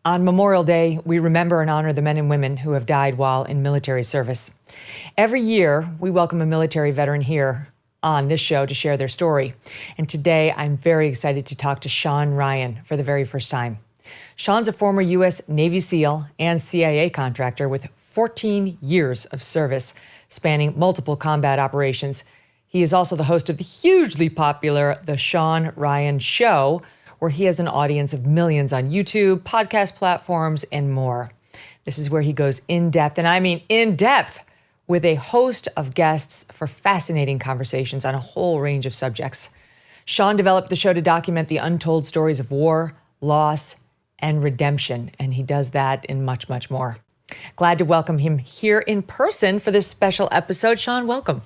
On Memorial Day, we remember and honor the men and women who have died while in military service. Every year, we welcome a military veteran here on this show to share their story. And today, I'm very excited to talk to Shawn Ryan for the very first time. Shawn's a former U.S. Navy SEAL and CIA contractor with 14 years of service, spanning multiple combat operations. He is also the host of the hugely popular The Shawn Ryan Show, where he has an audience of millions on YouTube, podcast platforms, and more. This is where he goes in depth, and I mean in depth, with a host of guests for fascinating conversations on a whole range of subjects. Shawn developed the show to document the untold stories of war, loss, and redemption, and he does that and much, much more. Glad to welcome him here in person for this special episode. Shawn, welcome.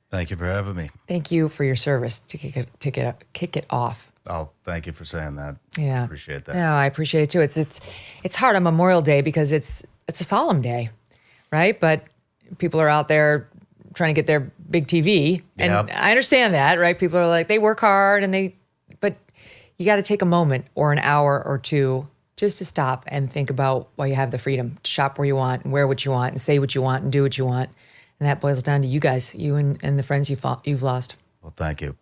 Thank you for having me. Thank you for your service to kick it off. Oh, thank you for saying that. Yeah, Appreciate that. No, I appreciate it too. It's hard on Memorial Day because it's a solemn day, right? But people are out there trying to get their big TV, and Yep. I understand that, right? People are like, they work hard, but you got to take a moment or an hour or two just to stop and think about why you have the freedom to shop where you want and wear what you want and say what you want and do what you want. And that boils down to you guys, you and the friends you've lost. Well, thank you.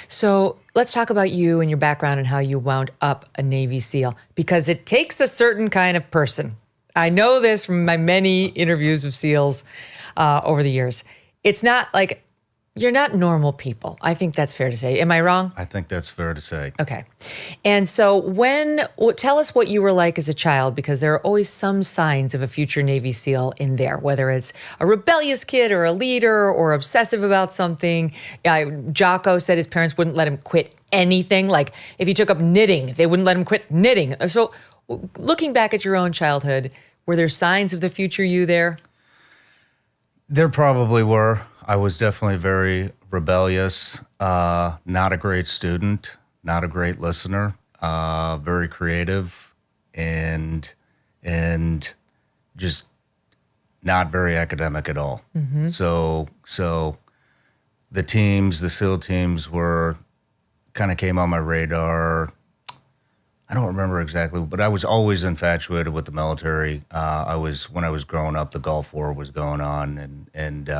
So let's talk about you and your background and how you wound up a Navy SEAL, because it takes a certain kind of person. I know this from my many interviews with SEALs over the years. It's not like, you're not normal people. I think that's fair to say. Am I wrong? I think that's fair to say. Okay. And so tell us what you were like as a child, because there are always some signs of a future Navy SEAL in there, whether it's a rebellious kid or a leader or obsessive about something. Jocko said his parents wouldn't let him quit anything. Like if he took up knitting, they wouldn't let him quit knitting. So looking back at your own childhood, were there signs of the future you there? There probably were. I was definitely very rebellious, not a great student, not a great listener, very creative, and just not very academic at all. Mm-hmm. So the SEAL teams kind of came on my radar. I don't remember exactly, but I was always infatuated with the military. When I was growing up, the Gulf War was going on, and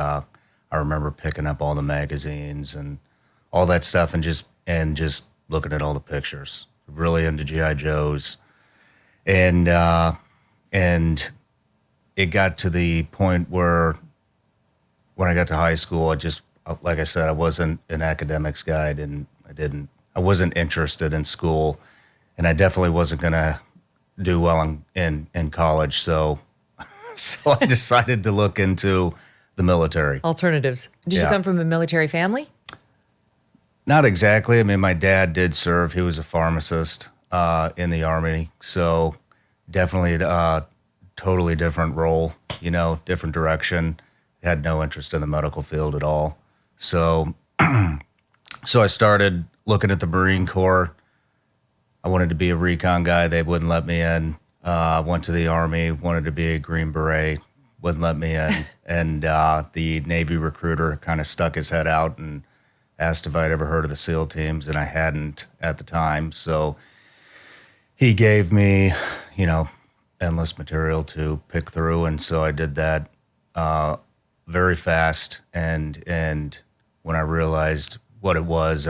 I remember picking up all the magazines and all that stuff, and just looking at all the pictures. Really into GI Joes, and it got to the point where when I got to high school, like I said, I wasn't an academics guy, I wasn't interested in school. And I definitely wasn't going to do well in college. So I decided to look into the military. Alternatives. Did you come from a military family? Not exactly. I mean, my dad did serve. He was a pharmacist in the Army. So definitely a totally different role, different direction. Had no interest in the medical field at all. So I started looking at the Marine Corps. I wanted to be a recon guy. They wouldn't let me in. Went to the Army, wanted to be a Green Beret, wouldn't let me in. And the Navy recruiter kind of stuck his head out and asked if I'd ever heard of the SEAL teams, and I hadn't at the time. So he gave me, endless material to pick through, and so I did that very fast. And when I realized what it was,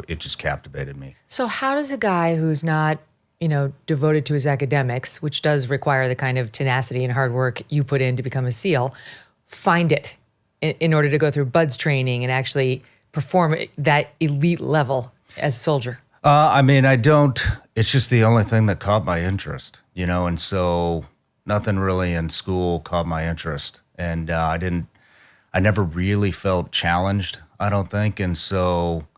it just captivated me. So how does a guy who's not, devoted to his academics, which does require the kind of tenacity and hard work you put in to become a SEAL, find it in order to go through BUDS training and actually perform at that elite level as a soldier? It's just the only thing that caught my interest, and so nothing really in school caught my interest. And I never really felt challenged, I don't think. And so,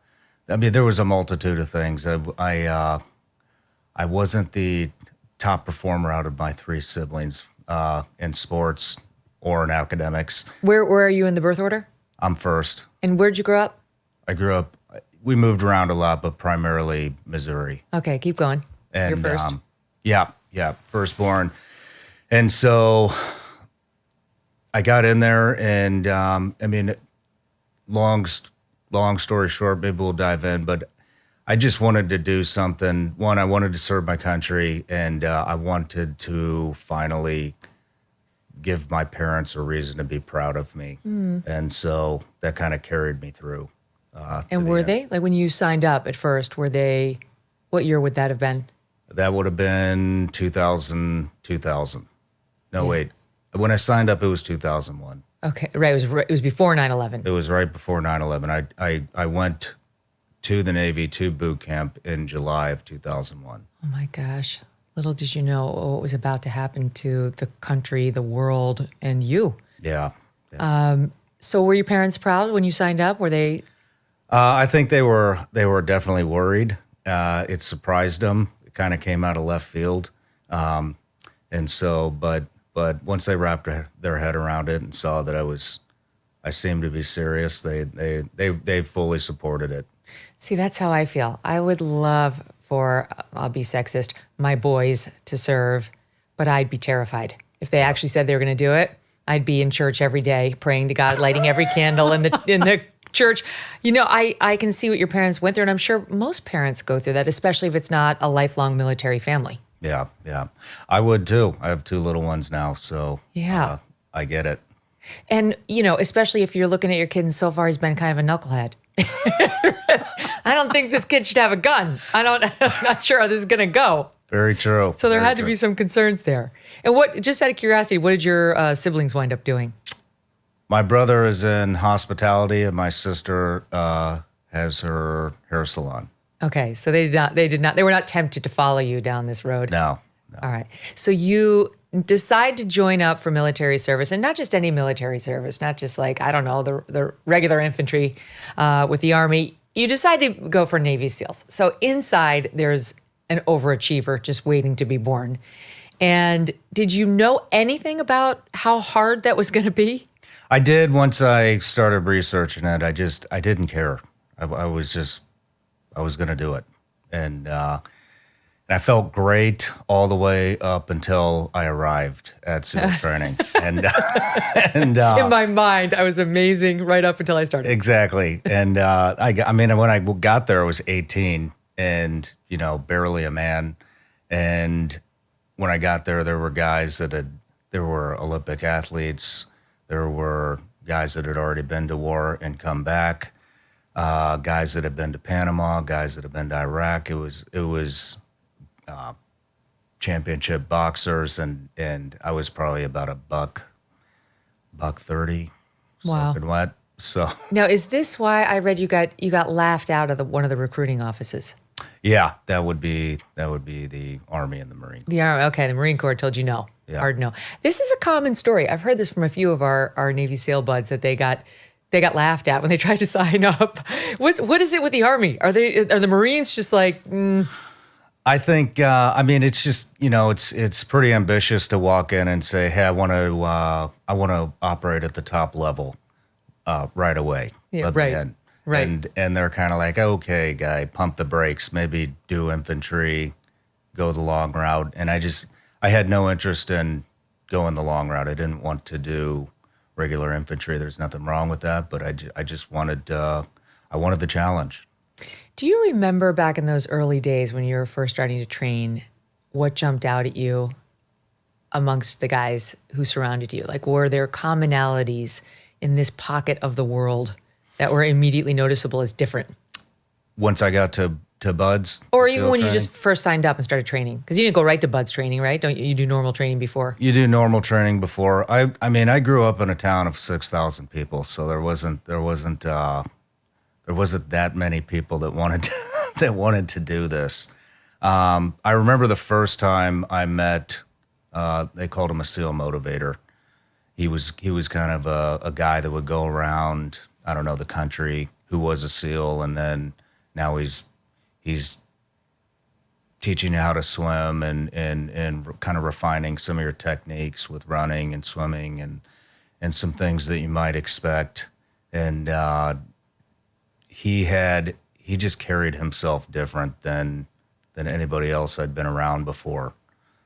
there was a multitude of things. I wasn't the top performer out of my three siblings in sports or in academics. Where are you in the birth order? I'm first. And where'd you grow up? We moved around a lot, but primarily Missouri. Okay, keep going. And, you're first. Firstborn. And so I got in there, and long story short, maybe we'll dive in, but I just wanted to do something. One, I wanted to serve my country, and I wanted to finally give my parents a reason to be proud of me. And so that kind of carried me through. And were they, like when you signed up at first, were they, what year would that have been? That would have been 2000. No, wait. When I signed up, it was 2001. Okay, right. It was before 9/11. It was right before 9/11. I went to the Navy to boot camp in July of 2001. Oh my gosh. Little did you know what was about to happen to the country, the world, and you. Yeah. So were your parents proud when you signed up? Were they? I think they were definitely worried. It surprised them. It kind of came out of left field. And so, but once they wrapped their head around it and saw that I seemed to be serious, they fully supported it. See, that's how I feel. I would love for, I'll be sexist, my boys to serve, but I'd be terrified. If they actually said they were going to do it, I'd be in church every day, praying to God, lighting every candle in the church. You know, I can see what your parents went through, and I'm sure most parents go through that, especially if it's not a lifelong military family. Yeah. I would too. I have two little ones now, so yeah, I get it. And, you know, especially if you're looking at your kid and so far he's been kind of a knucklehead. I don't think this kid should have a gun. I'm not sure how this is going to go. Very true. So there had to be some concerns there. And just out of curiosity, what did your siblings wind up doing? My brother is in hospitality, and my sister has her hair salon. Okay, so they were not tempted to follow you down this road. No. All right. So you decide to join up for military service, and not just any military service, not just like, I don't know, the regular infantry with the Army. You decide to go for Navy SEALs. So inside, there's an overachiever just waiting to be born. And did you know anything about how hard that was going to be? I did once I started researching it. I didn't care. I was going to do it. And I felt great all the way up until I arrived at SEAL training. And in my mind, I was amazing right up until I started. Exactly. And I mean, when I got there, I was 18 and, you know, barely a man. And when I got there, there were guys there were Olympic athletes. There were guys that had already been to war and come back. Guys that had been to Panama, guys that had been to Iraq. It was championship boxers, and I was probably about a buck 30. Wow. Soaking wet. So now, is this why I read you got laughed out of one of the recruiting offices? Yeah, that would be the Army and the Marine Corps. The Army, okay, the Marine Corps told you no. Yeah. Hard no. This is a common story. I've heard this from a few of our Navy SEAL buds that they got laughed at when they tried to sign up. What is it with the Army? Are the Marines just like? I think I mean it's just, you know, it's pretty ambitious to walk in and say, hey, I want to operate at the top level right away. Yeah, right. Right. And they're kind of like, okay, guy, pump the brakes, maybe do infantry, go the long route. And I had no interest in going the long route. I didn't want to do regular infantry. There's nothing wrong with that, but I just wanted I wanted the challenge. Do you remember back in those early days when you were first starting to train, what jumped out at you amongst the guys who surrounded you? Like, were there commonalities in this pocket of the world that were immediately noticeable as different? Once I got to BUDS, or even when you just first signed up and started training, because you didn't go right to BUDS training, right? Don't you do normal training before? You do normal training before. I mean, I grew up in a town of 6,000 people, so there wasn't that many people that wanted to do this. I remember the first time I met, they called him a SEAL motivator. He was kind of a guy that would go around, I don't know, the country, who was a SEAL, and then now he's teaching you how to swim and kind of refining some of your techniques with running and swimming and some things that you might expect. And he just carried himself different than anybody else I'd been around before.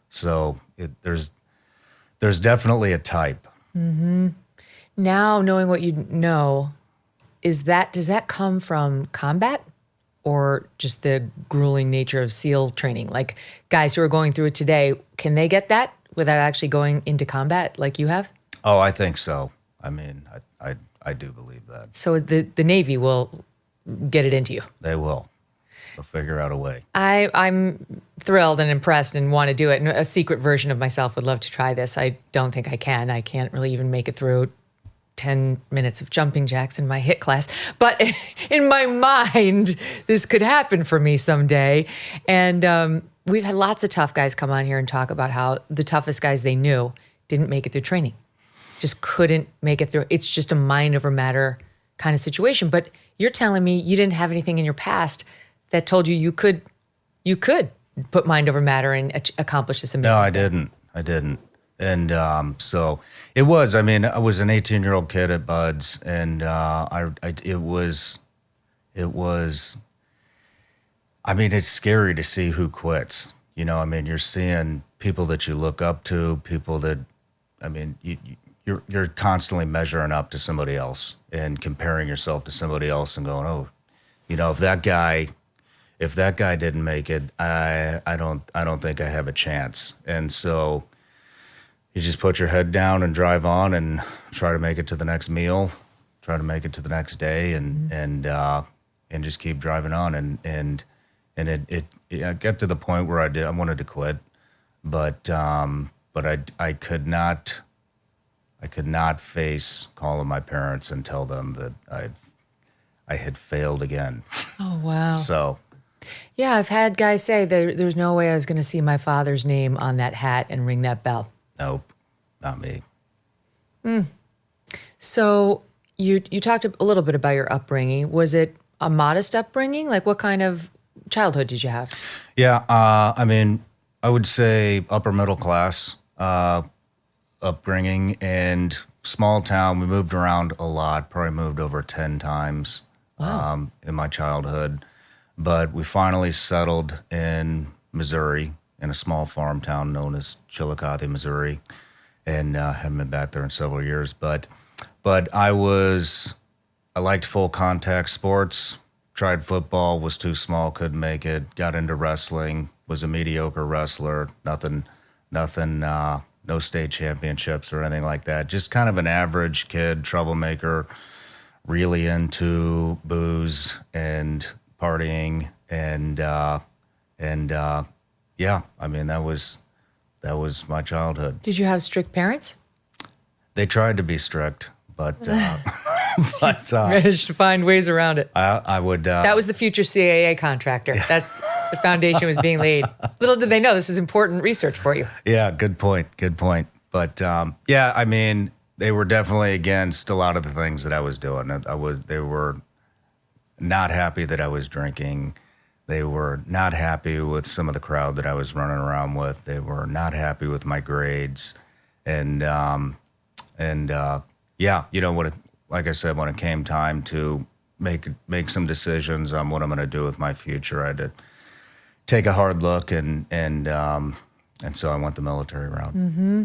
So there's definitely a type. Mm-hmm. Now, knowing what you know, does that come from combat, or just the grueling nature of SEAL training? Like guys who are going through it today, can they get that without actually going into combat like you have? Oh, I think so. I mean, I do believe that. So the Navy will get it into you. They will. They'll figure out a way. I'm thrilled and impressed and want to do it. And a secret version of myself would love to try this. I don't think I can. I can't really even make it through 10 minutes of jumping jacks in my HIIT class. But in my mind, this could happen for me someday. And we've had lots of tough guys come on here and talk about how the toughest guys they knew didn't make it through training. Just couldn't make it through. It's just a mind over matter kind of situation. But you're telling me you didn't have anything in your past that told you you could put mind over matter and accomplish this amazing No, I didn't. And so it was. I mean, I was an 18-year-old kid at Bud's, and it was. I mean, it's scary to see who quits. You know, I mean, you're seeing people that you look up to, people that, I mean, you're constantly measuring up to somebody else and comparing yourself to somebody else and going, oh, you know, if that guy didn't make it, I don't think I have a chance. And so you just put your head down and drive on and try to make it to the next meal, try to make it to the next day, and just keep driving on. And it got to the point where I wanted to quit, but I could not face calling my parents and tell them that I had failed again. Oh, wow. So. Yeah, I've had guys say there's no way I was going to see my father's name on that hat and ring that bell. Nope, not me. So you talked a little bit about your upbringing. Was it a modest upbringing? Like what kind of childhood did you have? Yeah, I mean, I would say upper middle class upbringing and small town. We moved around a lot, probably moved over 10 times in my childhood. But we finally settled in Missouri, in a small farm town known as Chillicothe, Missouri, and haven't been back there in several years. But I liked full contact sports. Tried football, was too small, couldn't make it. Got into wrestling, was a mediocre wrestler. Nothing, no state championships or anything like that. Just kind of an average kid, troublemaker, really into booze and partying, and yeah, I mean that was my childhood. Did you have strict parents? They tried to be strict, but managed to find ways around it. I would. That was the future CAA contractor. That's the foundation was being laid. Little did they know this is important research for you. Yeah, good point. But yeah, I mean, they were definitely against a lot of the things that I was doing. They were not happy that I was drinking. They were not happy with some of the crowd that I was running around with. They were not happy with my grades. And yeah, you know, like I said, when it came time to make some decisions on what I'm going to do with my future, I had to take a hard look, and so I went the military route. Mm-hmm.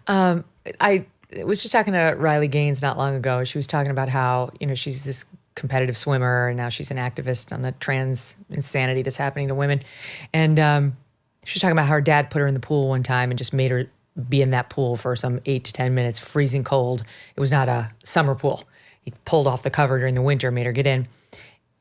I was just talking to Riley Gaines not long ago. She was talking about how, you know, she's this competitive swimmer, and now she's an activist on the trans insanity that's happening to women. And she was talking about how her dad put her in the pool one time and just made her be in that pool for some 8 to 10 minutes, freezing cold. It was not a summer pool. He pulled off the cover during the winter, made her get in.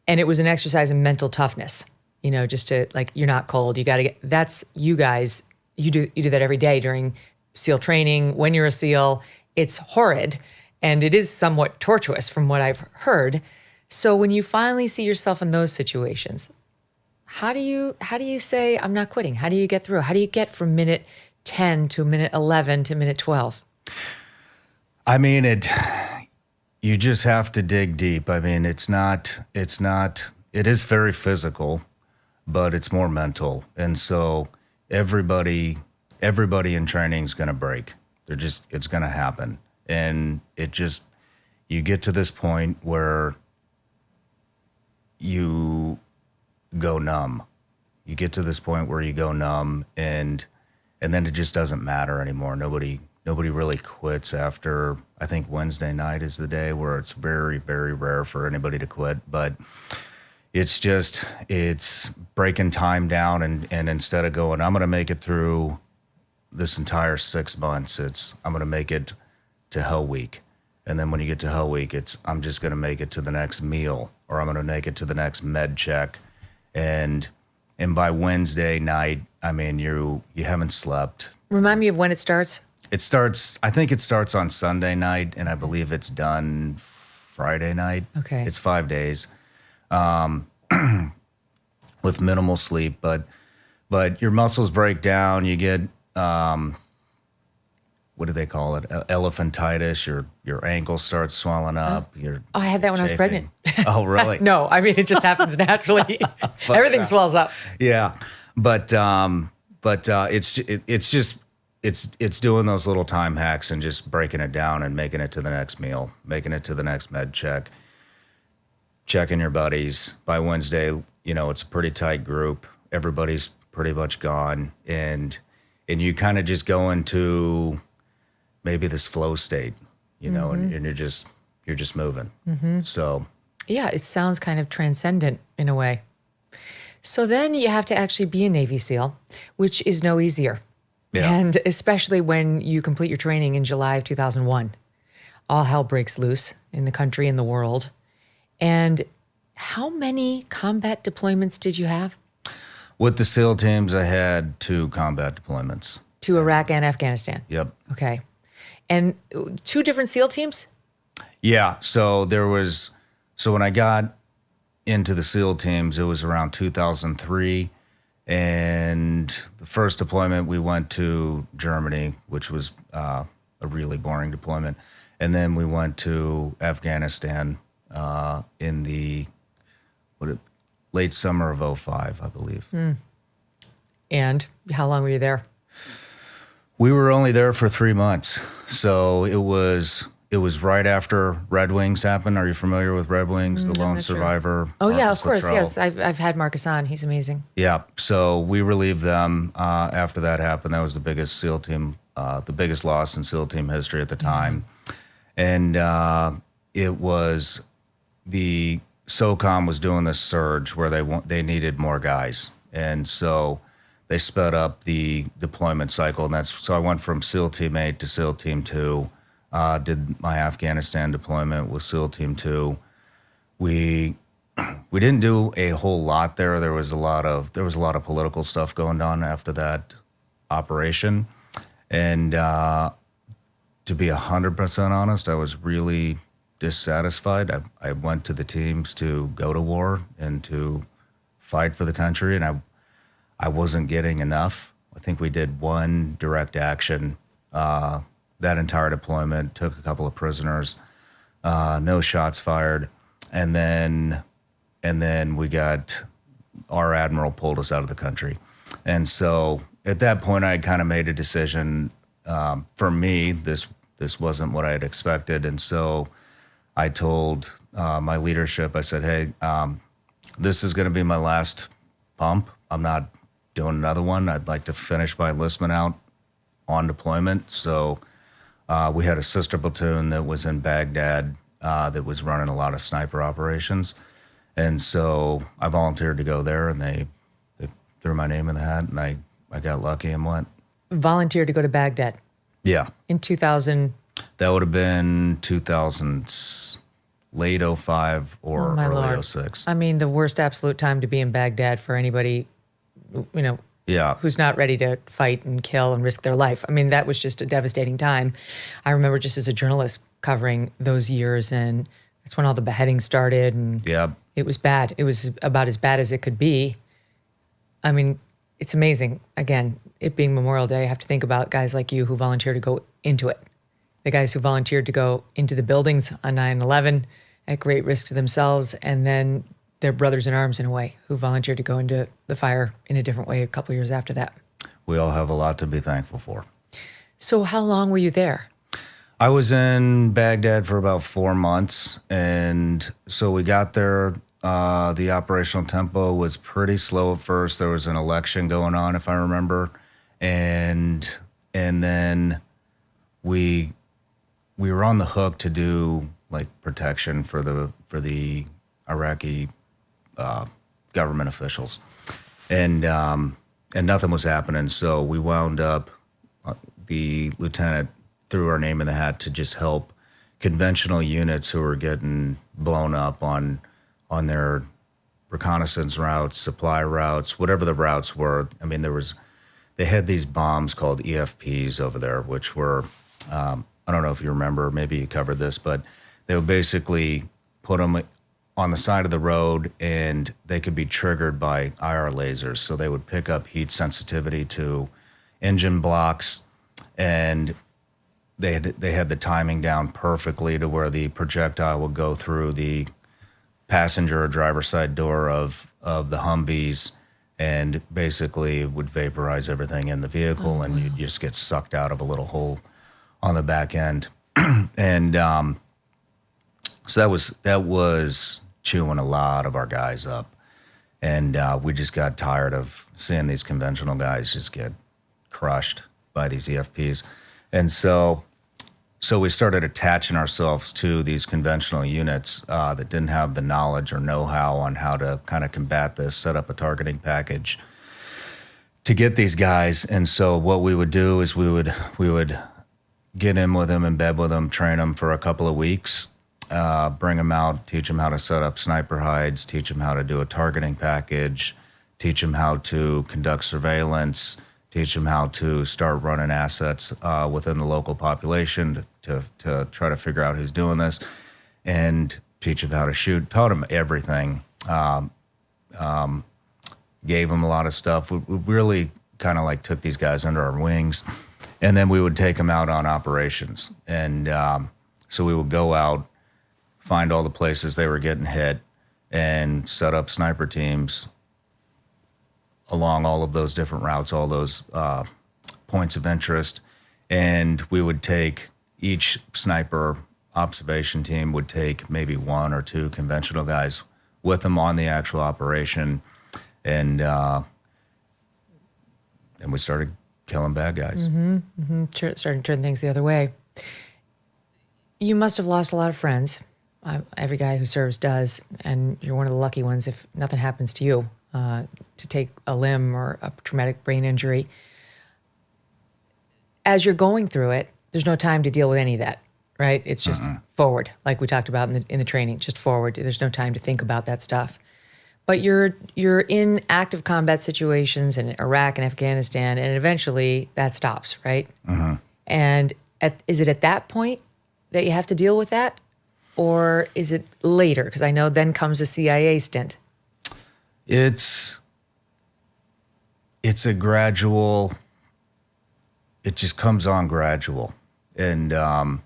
And it was an exercise in mental toughness, you know, just to, like, you're not cold. You got to get, that's you guys, you do that every day during SEAL training. When you're a SEAL, it's horrid. And it is somewhat tortuous from what I've heard. So when you finally see yourself in those situations, how do you say, I'm not quitting? How do you get through? How do you get from minute 10 to minute 11 to minute 12? I mean, you just have to dig deep. I mean, it is very physical, but it's more mental. And so everybody in training is going to break. It's going to happen. And you get to this point where you go numb. You get to this point where you go numb, and then it just doesn't matter anymore. Nobody really quits after, I think Wednesday night is the day where it's very, very rare for anybody to quit. But it's breaking time down, and instead of going, I'm going to make it through this entire 6 months, I'm going to make it to Hell Week. And then when you get to Hell Week, I'm just going to make it to the next meal, or I'm going to make it to the next med check. And by Wednesday night, I mean, you haven't slept. Remind me of when it starts. I think it starts on Sunday night, and I believe it's done Friday night. Okay. It's 5 days with minimal sleep, but your muscles break down. You get, what do they call it? Elephantitis. Your ankle starts swelling up. I had that when I was pregnant. Oh, really? No, I mean, it just happens naturally. Everything swells up. Yeah. But it's doing those little time hacks and just breaking it down and making it to the next meal, making it to the next med check, checking your buddies. By Wednesday, it's a pretty tight group. Everybody's pretty much gone, and you kind of just go into maybe this flow state, and you're just moving. Mm-hmm. So yeah, it sounds kind of transcendent in a way. So then you have to actually be a Navy SEAL, which is no easier. Yeah. And especially when you complete your training in July of 2001, all hell breaks loose in the country and the world. And how many combat deployments did you have? With the SEAL teams, I had 2 combat deployments. To Iraq and Afghanistan? Yep. Okay. And 2 different SEAL teams? Yeah. So when I got into the SEAL teams, it was around 2003. And the first deployment, we went to Germany, which was a really boring deployment. And then we went to Afghanistan in the late summer of 2005, I believe. And how long were you there? We were only there for 3 months. So it was right after Red Wings happened. Are you familiar with Red Wings, the lone survivor? Oh, yeah, of course. Yes, I've had Marcus on. He's amazing. Yeah. So we relieved them after that happened. That was the biggest SEAL team, the biggest loss in SEAL team history at the time. And it was the SOCOM was doing this surge where they needed more guys. And so they sped up the deployment cycle. And so I went from SEAL Team 8 to SEAL Team 2. Did my Afghanistan deployment with SEAL Team 2. We didn't do a whole lot there. There was a lot of political stuff going on after that operation, and to be 100% honest, I was really dissatisfied. I went to the teams to go to war and to fight for the country, and I wasn't getting enough. I think we did 1 direct action. That entire deployment, took a couple of prisoners, no shots fired, and then we got our admiral pulled us out of the country. And so at that point, I kind of made a decision. For me, this wasn't what I had expected, and so I told my leadership, I said, "Hey, this is going to be my last pump. I'm not doing another one. I'd like to finish my enlistment out on deployment." So we had a sister platoon that was in Baghdad that was running a lot of sniper operations. And so I volunteered to go there, and they threw my name in the hat, and I got lucky and went. Volunteered to go to Baghdad? Yeah. In 2000? That would have been 2000, late 05 or early 06. I mean, the worst absolute time to be in Baghdad for anybody, yeah, who's not ready to fight and kill and risk their life. I mean, that was just a devastating time. I remember just as a journalist covering those years, and that's when all the beheadings started, and it was bad. It was about as bad as it could be. I mean, it's amazing. Again, it being Memorial Day, I have to think about guys like you who volunteered to go into it. The guys who volunteered to go into the buildings on 9/11 at great risk to themselves, and then their brothers in arms in a way who volunteered to go into the fire in a different way a couple years after that. We all have a lot to be thankful for. So how long were you there? I was in Baghdad for about 4 months, and so we got there. The operational tempo was pretty slow at first. There was an election going on, if I remember, and then we were on the hook to do like protection for the Iraqi government officials, and nothing was happening. So we wound up, the lieutenant threw our name in the hat to just help conventional units who were getting blown up on their reconnaissance routes, supply routes, whatever the routes were. I mean, they had these bombs called EFPs over there, which were, I don't know if you remember, maybe you covered this, but they would basically put them on the side of the road, and they could be triggered by IR lasers. So they would pick up heat sensitivity to engine blocks, and they had the timing down perfectly to where the projectile would go through the passenger or driver's side door of the Humvees, and basically would vaporize everything in the vehicle, and you just get sucked out of a little hole on the back end. And so that was chewing a lot of our guys up, and we just got tired of seeing these conventional guys just get crushed by these EFPs, and so we started attaching ourselves to these conventional units that didn't have the knowledge or know-how on how to kind of combat this, set up a targeting package to get these guys. And so what we would do is we would get in with them, embed with them, train them for a couple of weeks, bring them out, teach them how to set up sniper hides, teach them how to do a targeting package, teach them how to conduct surveillance, teach them how to start running assets within the local population to try to figure out who's doing this, and teach them how to shoot. Taught them everything. Gave them a lot of stuff. We really kind of like took these guys under our wings, and then we would take them out on operations. And so we would go out, find all the places they were getting hit, and set up sniper teams along all of those different routes, all those points of interest. And we would take, each sniper observation team would take maybe one or two conventional guys with them on the actual operation. And we started killing bad guys. Starting to turn things the other way. You must have lost a lot of friends. Every guy who serves does, and you're one of the lucky ones if nothing happens to you, to take a limb or a traumatic brain injury. As you're going through it, there's no time to deal with any of that, right? It's just forward, like we talked about in the training, just forward. There's no time to think about that stuff. But you're in active combat situations in Iraq and Afghanistan, and eventually that stops, right? And is it at that point that you have to deal with that? Or is it later? Because I know then comes a CIA stint. It's a gradual, it just comes on gradual. And I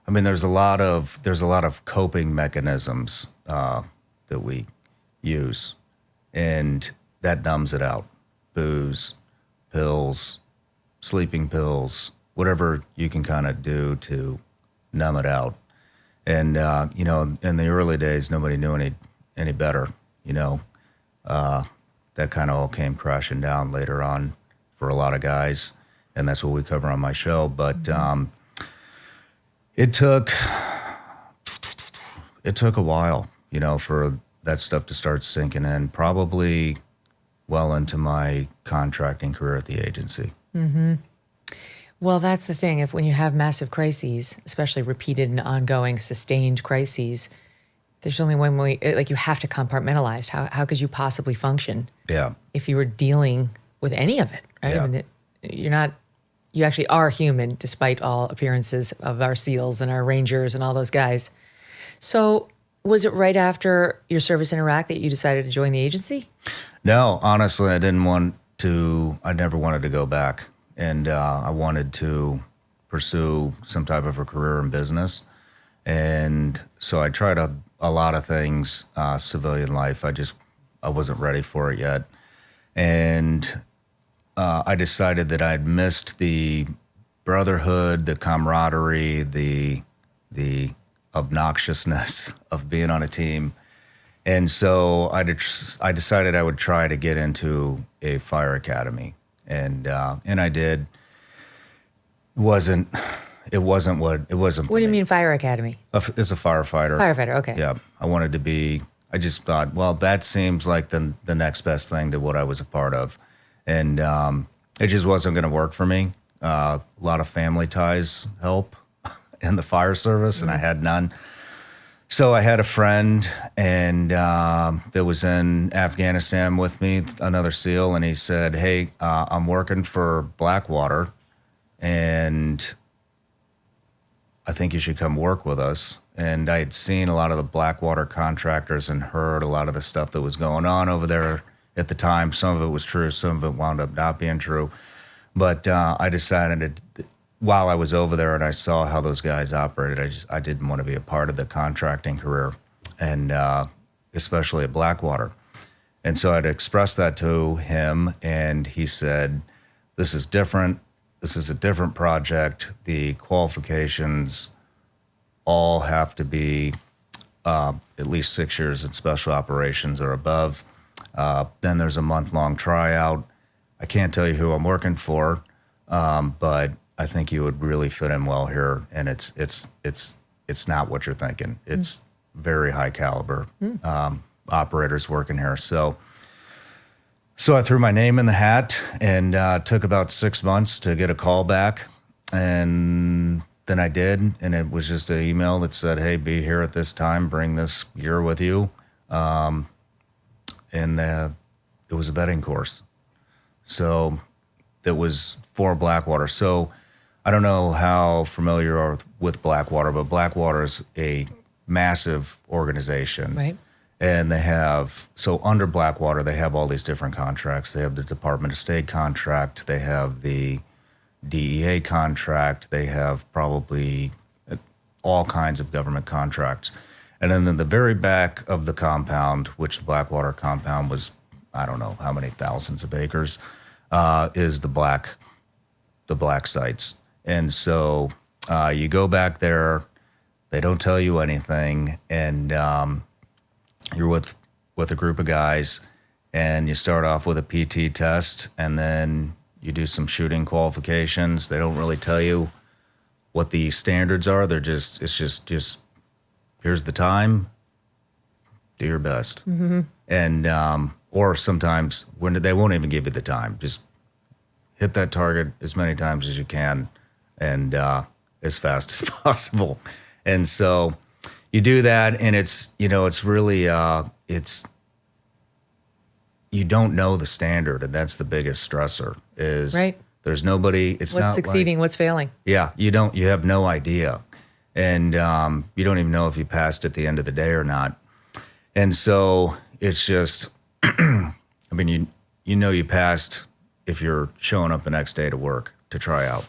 mean, there's a lot of coping mechanisms that we use, and that numbs it out. Booze, pills, sleeping pills, whatever you can kind of do to numb it out. And you know, in the early days, nobody knew any better. You know, that kind of all came crashing down later on for a lot of guys, and that's what we cover on my show. But it took a while, you know, for that stuff to start sinking in, probably well into my contracting career at the agency. Well, that's the thing. When you have massive crises, especially repeated and ongoing sustained crises, there's only one way, like you have to compartmentalize. How could you possibly function if you were dealing with any of it, right? I mean, you actually are human despite all appearances of our SEALs and our Rangers and all those guys. So was it right after your service in Iraq that you decided to join the agency? No, honestly, I never wanted to go back. And I wanted to pursue some type of a career in business. And so I tried a lot of things, civilian life. I wasn't ready for it yet. And I decided that I'd missed the brotherhood, the camaraderie, the obnoxiousness of being on a team. And so I decided I would try to get into a fire academy. And I did. It wasn't What do you mean fire academy? As a firefighter. Firefighter, okay. Yeah. I wanted to be I just thought, well, that seems like the next best thing to what I was a part of. And it just wasn't going to work for me. A lot of family ties help in the fire service, and I had none. So I had a friend and that was in Afghanistan with me, another SEAL, and he said, hey, I'm working for Blackwater, and I think you should come work with us. And I had seen a lot of the Blackwater contractors and heard a lot of the stuff that was going on over there at the time. Some of it was true, some of it wound up not being true. But I decided while I was over there and I saw how those guys operated, I didn't want to be a part of the contracting career, and especially at Blackwater. And so I'd expressed that to him, and he said, this is different. This is a different project. The qualifications all have to be at least 6 years in special operations or above. Then there's a month-long tryout. I can't tell you who I'm working for, but I think you would really fit in well here. And it's not what you're thinking. It's very high caliber operators working here. So I threw my name in the hat, and took about 6 months to get a call back, and then I did, and it was just an email that said, hey, be here at this time, bring this gear with you. And it was a vetting course. So that was for Blackwater. So I don't know how familiar you are with Blackwater, but Blackwater is a massive organization. Right. And they have, so under Blackwater, they have all these different contracts. They have the Department of State contract. They have the DEA contract. They have probably all kinds of government contracts. And then in the very back of the compound, which the Blackwater compound was, I don't know how many thousands of acres, is the black sites. And so you go back there, they don't tell you anything, and you're with a group of guys, and you start off with a PT test, and then you do some shooting qualifications. They don't really tell you what the standards are. It's just here's the time, do your best. Mm-hmm. And or sometimes when they won't even give you the time, just hit that target as many times as you can, and as fast as possible. And so you do that, and it's really you don't know the standard, and that's the biggest stressor. Is right. There's nobody. It's what's not succeeding, what's failing. Yeah, you have no idea, and you don't even know if you passed at the end of the day or not. And so it's just, I mean, you passed if you're showing up the next day to work to try out.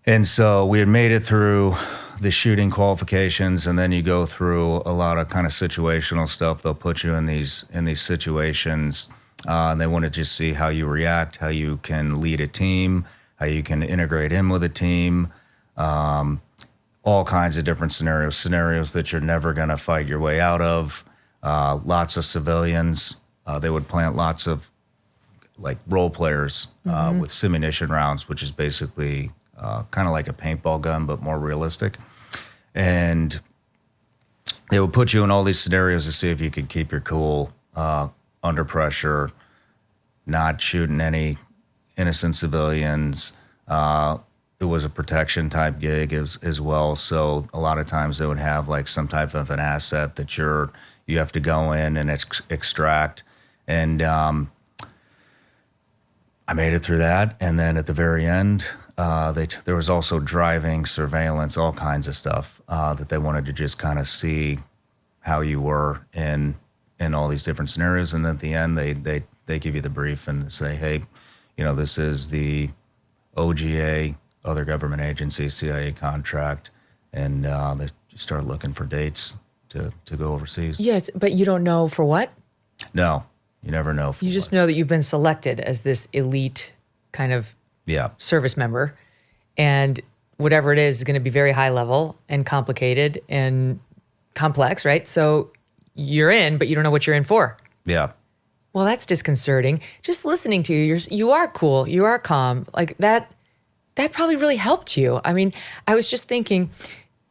And so we had made it through the shooting qualifications, and then you go through a lot of kind of situational stuff. They'll put you in these situations, and they want to just see how you react, how you can lead a team, how you can integrate in with a team, all kinds of different scenarios that you're never going to fight your way out of. Lots of civilians. They would plant lots of like role players with simunition rounds, which is basically kind of like a paintball gun, but more realistic. And they would put you in all these scenarios to see if you could keep your cool under pressure, not shooting any innocent civilians. It was a protection type gig as well. So a lot of times they would have like some type of an asset that you have to go in and extract. And I made it through that. And then at the very end, there was also driving, surveillance, all kinds of stuff that they wanted to just kind of see how you were in all these different scenarios. And at the end, they give you the brief and say, hey, this is the OGA, other government agency, CIA contract, and they start looking for dates to go overseas. Yes, but you don't know for what? No, you never know for You just know that you've been selected as this elite kind of service member, and whatever it is going to be very high level and complicated and complex, right? So you're in, but you don't know what you're in for. Yeah. Well, that's disconcerting. Just listening to you, you are cool, you are calm. Like that probably really helped you. I mean, I was just thinking,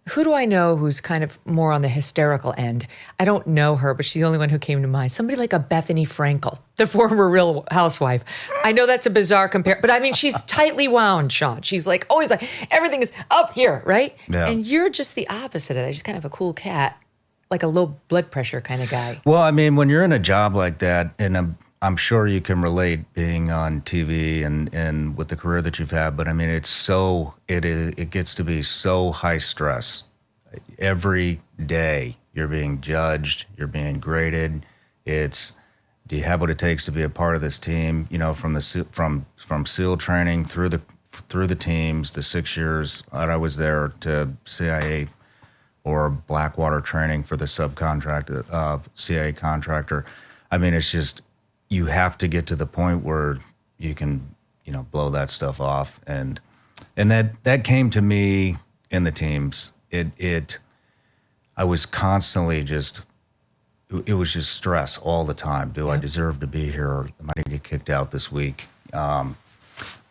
Who do I know who's kind of more on the hysterical end? I don't know her, but she's the only one who came to mind. Somebody like a Bethany Frankel, the former Real Housewife. I know that's a bizarre compare, but I mean, she's tightly wound, Shawn. She's like, always like, everything is up here, right? Yeah. And you're just the opposite of that. You're just kind of a cool cat, like a low blood pressure kind of guy. Well, I mean, when you're in a job like that, and I'm sure you can relate being on TV and with the career that you've had, but I mean, it gets to be so high stress. Every day you're being judged, you're being graded. Do you have what it takes to be a part of this team? You know, from SEAL training through the teams, the 6 years that I was there, to CIA or Blackwater training for the subcontract CIA contractor. I mean, it's just, you have to get to the point where you can, blow that stuff off. And that came to me in the teams. I was constantly it was just stress all the time. Do I deserve to be here? Am I going to get kicked out this week? What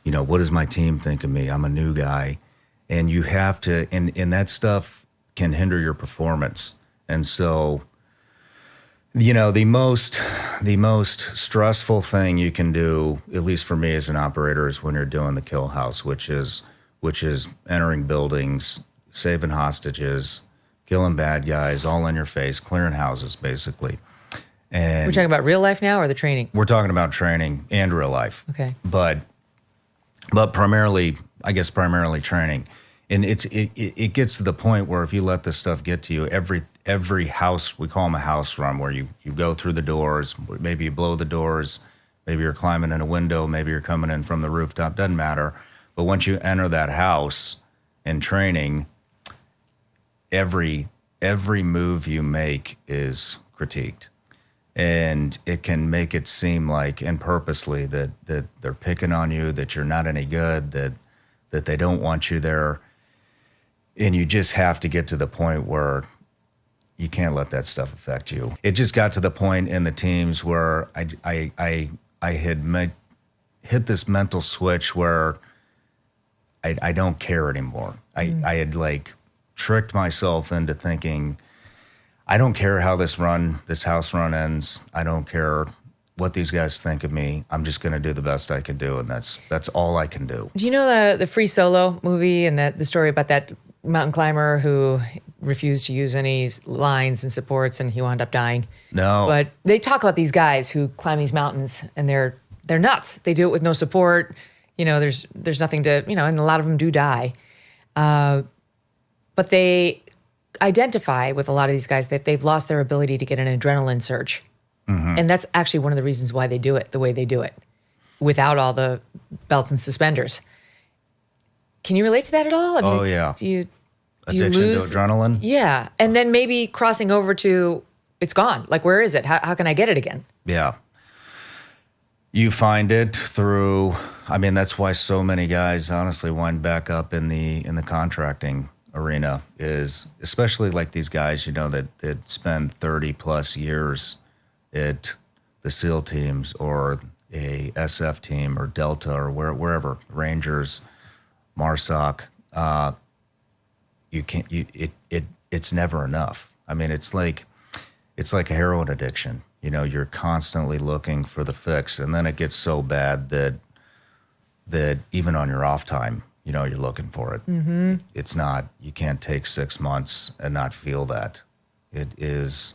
does my team think of me? I'm a new guy. And you have to, and that stuff can hinder your performance. And so, the most stressful thing you can do, at least for me as an operator, is when you're doing the kill house, which is entering buildings, saving hostages, killing bad guys, all in your face, clearing houses, basically. And We're talking about real life now or the training? we're talking about training and real life. Okay. But primarily training. And it gets to the point where if you let this stuff get to you, every house, we call them a house run, where you go through the doors, maybe you blow the doors, maybe you're climbing in a window, maybe you're coming in from the rooftop, doesn't matter. But once you enter that house in training, every move you make is critiqued. And it can make it seem like, and purposely, that they're picking on you, that you're not any good, that they don't want you there. And you just have to get to the point where you can't let that stuff affect you. It just got to the point in the teams where I had hit this mental switch where I don't care anymore. I had tricked myself into thinking, I don't care how this house run ends. I don't care what these guys think of me. I'm just going to do the best I can do, and that's all I can do. Do you know the Free Solo movie and the story about that mountain climber who refused to use any lines and supports and he wound up dying? No. But they talk about these guys who climb these mountains and they're nuts. They do it with no support. There's nothing to, and a lot of them do die. But they identify with a lot of these guys that they've lost their ability to get an adrenaline surge. Mm-hmm. And that's actually one of the reasons why they do it the way they do it, without all the belts and suspenders. Can you relate to that at all? I mean, yeah. Do you Addiction lose to adrenaline? Yeah. And then maybe crossing over to, it's gone. Like, where is it? How can I get it again? Yeah. You find it through, that's why so many guys honestly wind back up in the contracting arena, is especially like these guys, that spend 30 plus years at the SEAL teams or a SF team or Delta or wherever, Rangers, MARSOC. It's never enough. It's like a heroin addiction. You're constantly looking for the fix, and then it gets so bad that even on your off time, you're looking for it. Mm-hmm. It's not, you can't take 6 months and not feel that. It's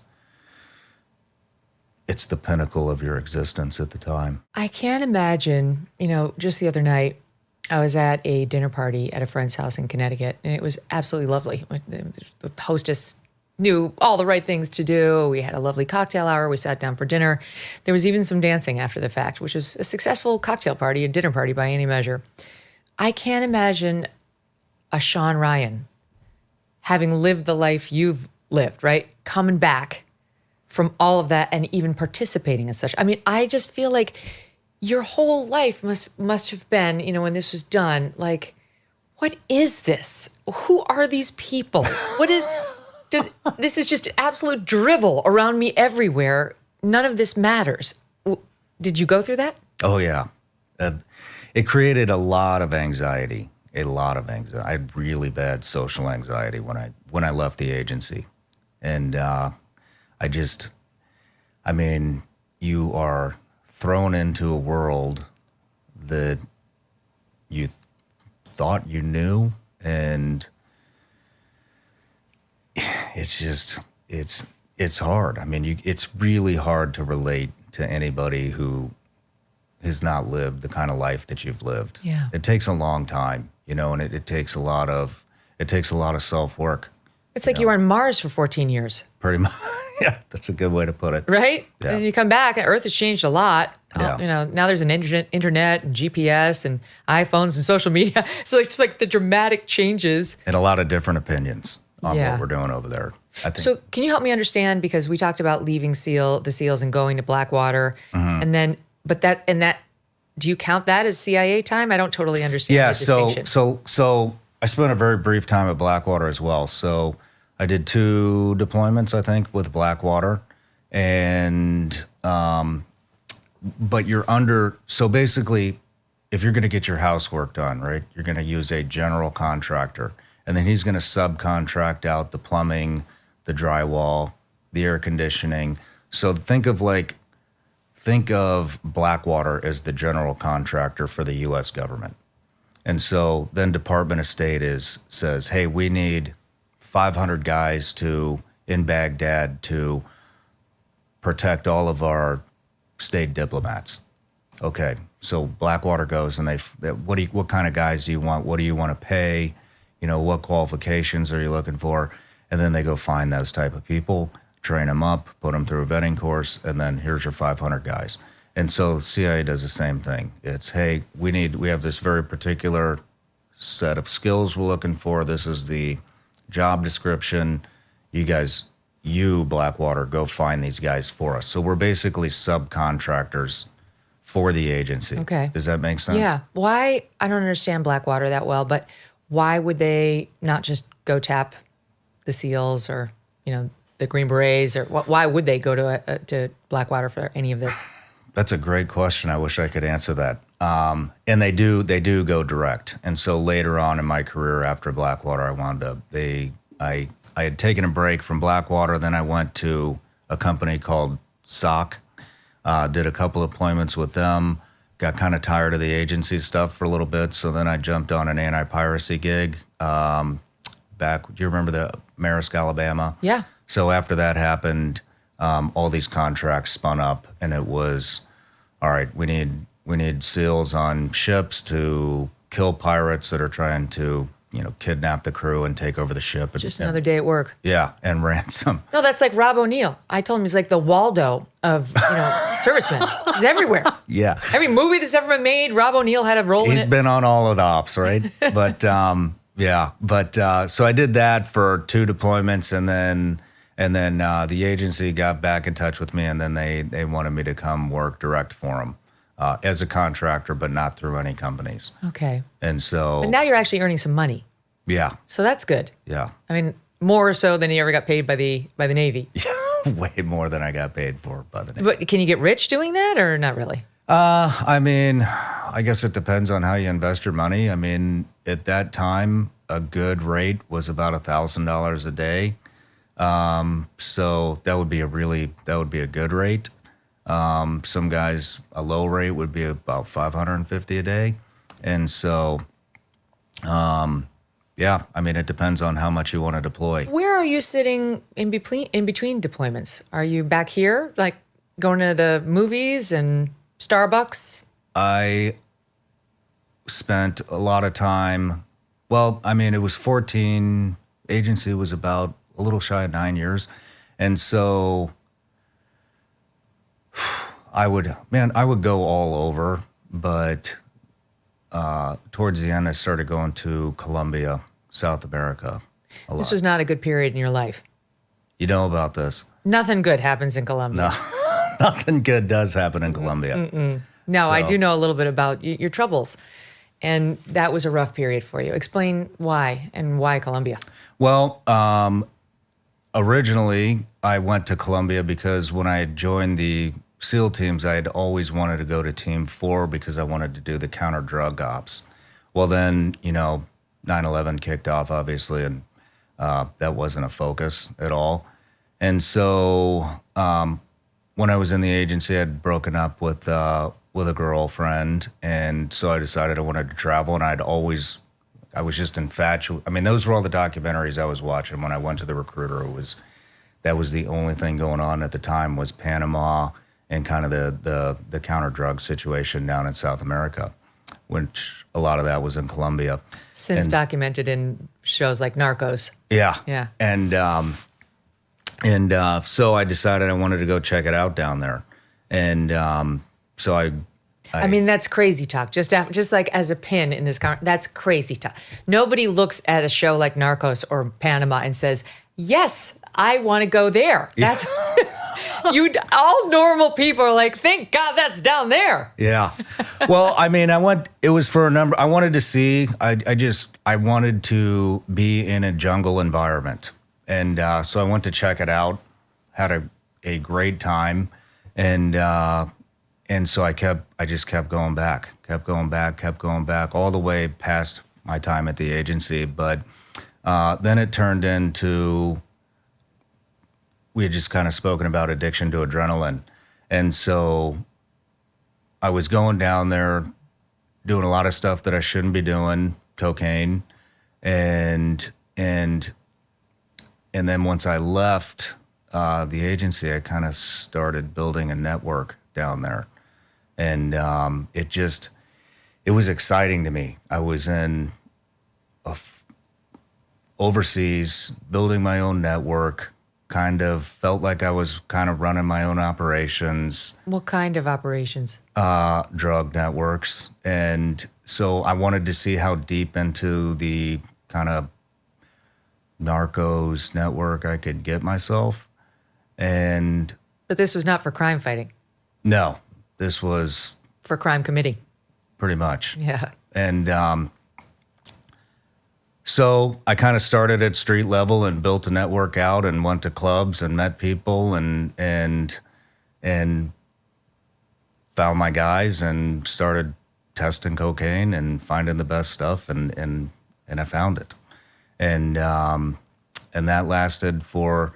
the pinnacle of your existence at the time. I can't imagine, just the other night, I was at a dinner party at a friend's house in Connecticut, and it was absolutely lovely. The hostess knew all the right things to do. We had a lovely cocktail hour. We sat down for dinner. There was even some dancing after the fact, which was a successful cocktail party, a dinner party by any measure. I can't imagine a Shawn Ryan having lived the life you've lived, right? Coming back from all of that and even participating in such. I just feel like your whole life must have been, when this was done, like, what is this? Who are these people? This is just absolute drivel around me everywhere. None of this matters. Did you go through that? Oh, yeah. It created a lot of anxiety. a lot of anxiety. I had really bad social anxiety when I left the agency. And you are thrown into a world that you thought you knew, and it's hard. I mean, it's really hard to relate to anybody who has not lived the kind of life that you've lived. Yeah. It takes a long time, and it takes a lot of self-work. It's like you were on Mars for 14 years. Pretty much. Yeah, that's a good way to put it. Right? Yeah. And you come back, and Earth has changed a lot. Yeah. Now there's an internet and GPS and iPhones and social media. So it's just like the dramatic changes. And a lot of different opinions on Yeah. what we're doing over there, I think. So can you help me understand, because we talked about leaving the SEALs and going to Blackwater, and then, do you count that as CIA time? I don't totally understand the distinction. So I spent a very brief time at Blackwater as well. So I did 2 deployments, I think, with Blackwater, and but so basically, if you're going to get your housework done, right, you're going to use a general contractor, and then he's going to subcontract out the plumbing, the drywall, the air conditioning. So think of Blackwater as the general contractor for the U.S. government. And so then Department of State says, hey, we need 500 guys in Baghdad to protect all of our state diplomats. Okay, so Blackwater goes and what kind of guys do you want? What do you want to pay? What qualifications are you looking for? And then they go find those type of people, train them up, put them through a vetting course, and then here's your 500 guys. And so the CIA does the same thing. It's, hey, we have this very particular set of skills we're looking for. This is the job description. You, Blackwater, go find these guys for us. So we're basically subcontractors for the agency. Okay. Does that make sense? Yeah. Why? I don't understand Blackwater that well, but why would they not just go tap the SEALs or, the Green Berets, or why would they go to Blackwater for any of this? That's a great question. I wish I could answer that. And they do go direct. And so later on in my career after Blackwater, I had taken a break from Blackwater. Then I went to a company called SOC, did a couple of deployments with them, got kind of tired of the agency stuff for a little bit. So then I jumped on an anti-piracy gig back. Do you remember the Maersk, Alabama? Yeah. So after that happened, all these contracts spun up, and it was, all right, we need SEALs on ships to kill pirates that are trying to, kidnap the crew and take over the ship. Just another day at work. Yeah, and ransom. No, that's like Rob O'Neill. I told him he's like the Waldo of, servicemen. He's everywhere. Yeah. Every movie that's ever been made, Rob O'Neill had a role in it. He's been on all of the ops, right? But, yeah. But so I did that for 2 deployments, and then the agency got back in touch with me, and then they wanted me to come work direct for them as a contractor, but not through any companies. Okay. And so... But now you're actually earning some money. Yeah. So that's good. Yeah. I mean, more so than you ever got paid by the Navy. Way more than I got paid for by the Navy. But can you get rich doing that, or not really? I mean, I guess it depends on how you invest your money. I mean, at that time, a good rate was about $1,000 a day. So that would be a good rate. Some guys, a low rate would be about $550 a day. And so, yeah, I mean, it depends on how much you want to deploy. Where are you sitting in between deployments? Are you back here, like going to the movies and Starbucks? I spent a lot of time, well, I mean, it was 14, agency was about a little shy of 9 years. And so I would go all over, but towards the end, I started going to Colombia, South America a lot. This was not a good period in your life. You know about this. Nothing good happens in Colombia. No, nothing good does happen in Colombia. No, So- I do know a little bit about your troubles. And that was a rough period for you. Explain why, and why Colombia. Well, originally I went to Colombia because when I had joined the SEAL teams, I had always wanted to go to Team 4 because I wanted to do the counter-drug ops. Well, then, 9/11 kicked off, obviously, and that wasn't a focus at all. And so when I was in the agency, I'd broken up with a girlfriend, and so I decided I wanted to travel, and I was just infatuated. I mean, those were all the documentaries I was watching when I went to the recruiter. That was the only thing going on at the time was Panama and kind of the counter drug situation down in South America, which a lot of that was in Colombia. Since documented in shows like Narcos. Yeah. Yeah. And so I decided I wanted to go check it out down there. And so I mean, that's crazy talk. Just like as a pin in this that's crazy talk. Nobody looks at a show like Narcos or Panama and says, yes, I want to go there. That's all normal people are like, thank God that's down there. Yeah. Well, I mean, it was for a number, I wanted to see, I wanted to be in a jungle environment. And so I went to check it out, had a great time. And so I just kept going back, all the way past my time at the agency. But then it turned into, we had just kind of spoken about addiction to adrenaline. And so I was going down there doing a lot of stuff that I shouldn't be doing, cocaine. And then once I left the agency, I kind of started building a network down there. And it was exciting to me. I was overseas, building my own network, kind of felt like I was kind of running my own operations. What kind of operations? Drug networks. And so I wanted to see how deep into the kind of narcos network I could get myself. But this was not for crime fighting. No, this was for crime committing. Pretty much. Yeah. And so I kind of started at street level and built a network out and went to clubs and met people and found my guys and started testing cocaine and finding the best stuff and I found it. And that lasted for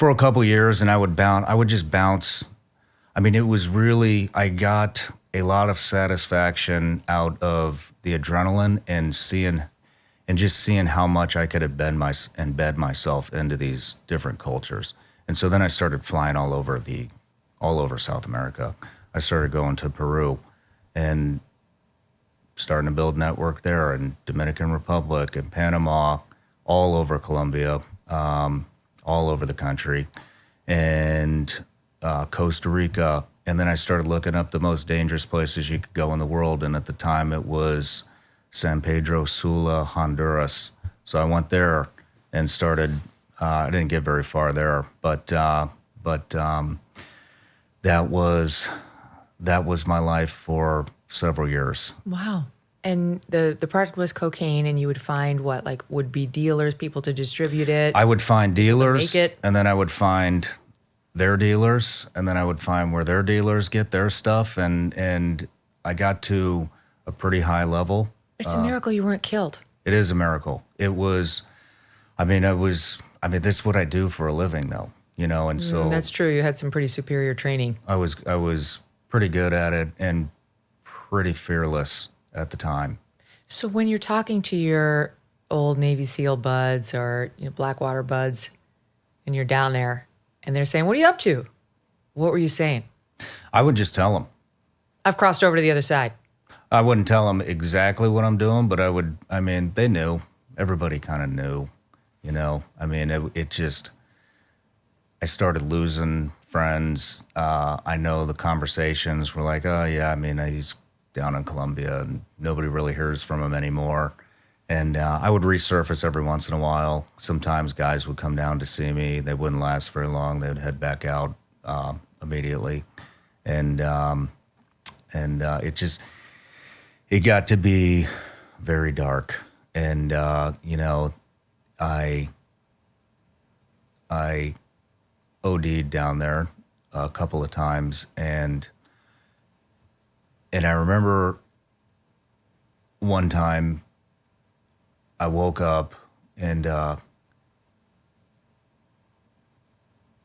a couple years, and I would just bounce. I mean, it was really, I got a lot of satisfaction out of the adrenaline and just seeing how much I could embed myself into these different cultures. And so then I started flying all over South America. I started going to Peru and starting to build network there, and Dominican Republic and Panama, all over Colombia, all over the country, and Costa Rica. And then I started looking up the most dangerous places you could go in the world. And at the time it was San Pedro Sula, Honduras. So I went there and started, I didn't get very far there, but that was my life for several years. Wow. And the product was cocaine, and you would find what, like, would be dealers, people to distribute it? I would find dealers, make it. And then I would find their dealers, and then I would find where their dealers get their stuff, and I got to a pretty high level. It's a miracle you weren't killed. It is a miracle. It was, this is what I do for a living, though, and so. That's true. You had some pretty superior training. I was pretty good at it and pretty fearless at the time. So when you're talking to your old Navy SEAL buds or Blackwater buds, and you're down there, and they're saying, "What are you up to?" What were you saying? I would just tell them. I've crossed over to the other side. I wouldn't tell them exactly what I'm doing, but they knew. Everybody kind of knew, I started losing friends. I know the conversations were like, oh yeah, he's down in Colombia and nobody really hears from him anymore. And I would resurface every once in a while. Sometimes guys would come down to see me. They wouldn't last very long. They would head back out immediately. And it got to be very dark. And, I OD'd down there a couple of times. And I remember one time I woke up and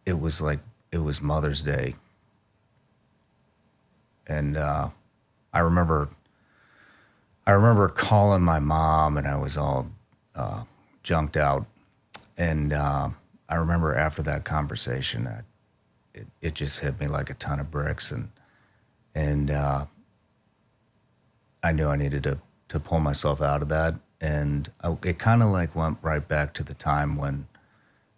it was Mother's Day. And I remember calling my mom, and I was all junked out. And I remember after that conversation that it just hit me like a ton of bricks, and I knew I needed to pull myself out of that. And it kind of like went right back to the time when,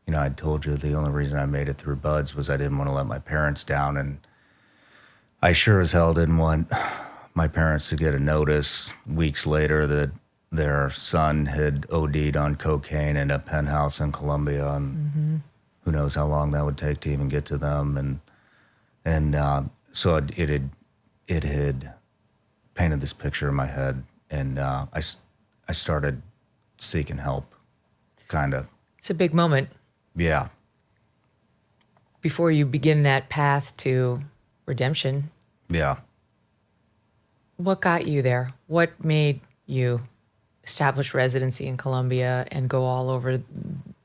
you know, I told you the only reason I made it through buds was I didn't want to let my parents down. And I sure as hell didn't want my parents to get a notice weeks later that their son had OD'd on cocaine in a penthouse in Colombia, and who knows how long that would take to even get to them. And so it had painted this picture in my head, and I started seeking help, kind of. It's a big moment. Yeah. Before you begin that path to redemption. Yeah. What got you there? What made you establish residency in Colombia and go all over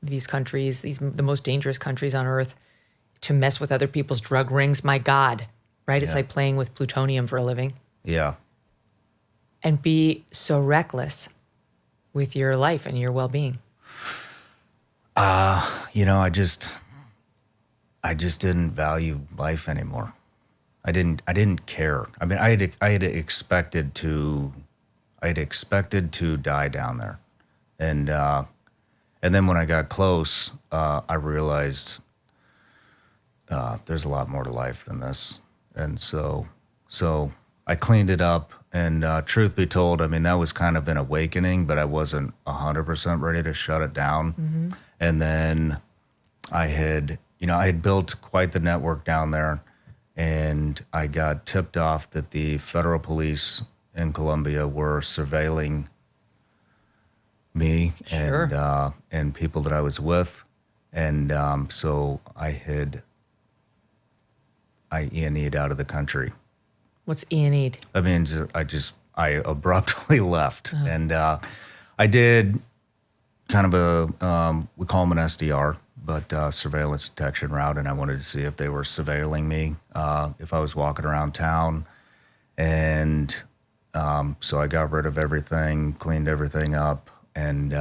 these countries, the most dangerous countries on earth, to mess with other people's drug rings? My God, right? It's like playing with plutonium for a living. Yeah. And be so reckless with your life and your well-being. You know, I just didn't value life anymore. I didn't care. I mean, I had expected to die down there, and then when I got close, I realized there's a lot more to life than this, and so I cleaned it up. And truth be told, I mean, that was kind of an awakening, but I wasn't 100% ready to shut it down. Mm-hmm. And then I had built quite the network down there, and I got tipped off that the federal police in Colombia were surveilling me and people that I was with. And so I E&E'd out of the country. What's E&E'd? I mean, I abruptly left. Oh. And I did kind of we call them an SDR, but surveillance detection route. And I wanted to see if they were surveilling me, if I was walking around town. And so I got rid of everything, cleaned everything up, and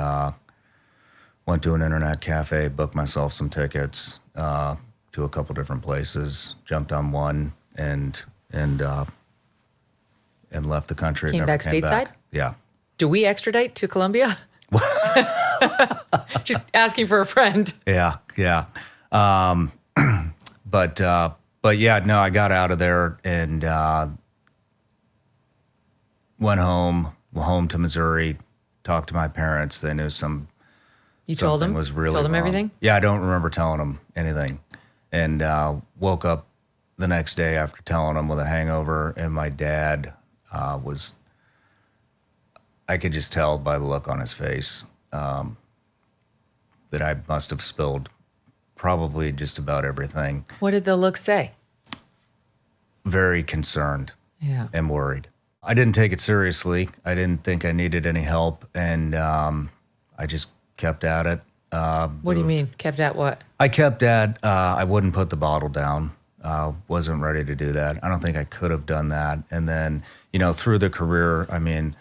went to an internet cafe, booked myself some tickets to a couple different places, jumped on one, and left the country. Came back stateside? Yeah. Do we extradite to Colombia? Just asking for a friend. Yeah. But yeah, no, I got out of there and went home to Missouri, talked to my parents. They knew You told them? Was really told them wrong. Everything? Yeah, I don't remember telling them anything. And woke up the next day after telling them with a hangover, and my dad I could just tell by the look on his face that I must have spilled probably just about everything. What did the look say? Very concerned and worried. I didn't take it seriously. I didn't think I needed any help, and I just kept at it. What do you mean, kept at what? I kept at, I wouldn't put the bottle down. Wasn't ready to do that. I don't think I could have done that. And then, through the career, I mean,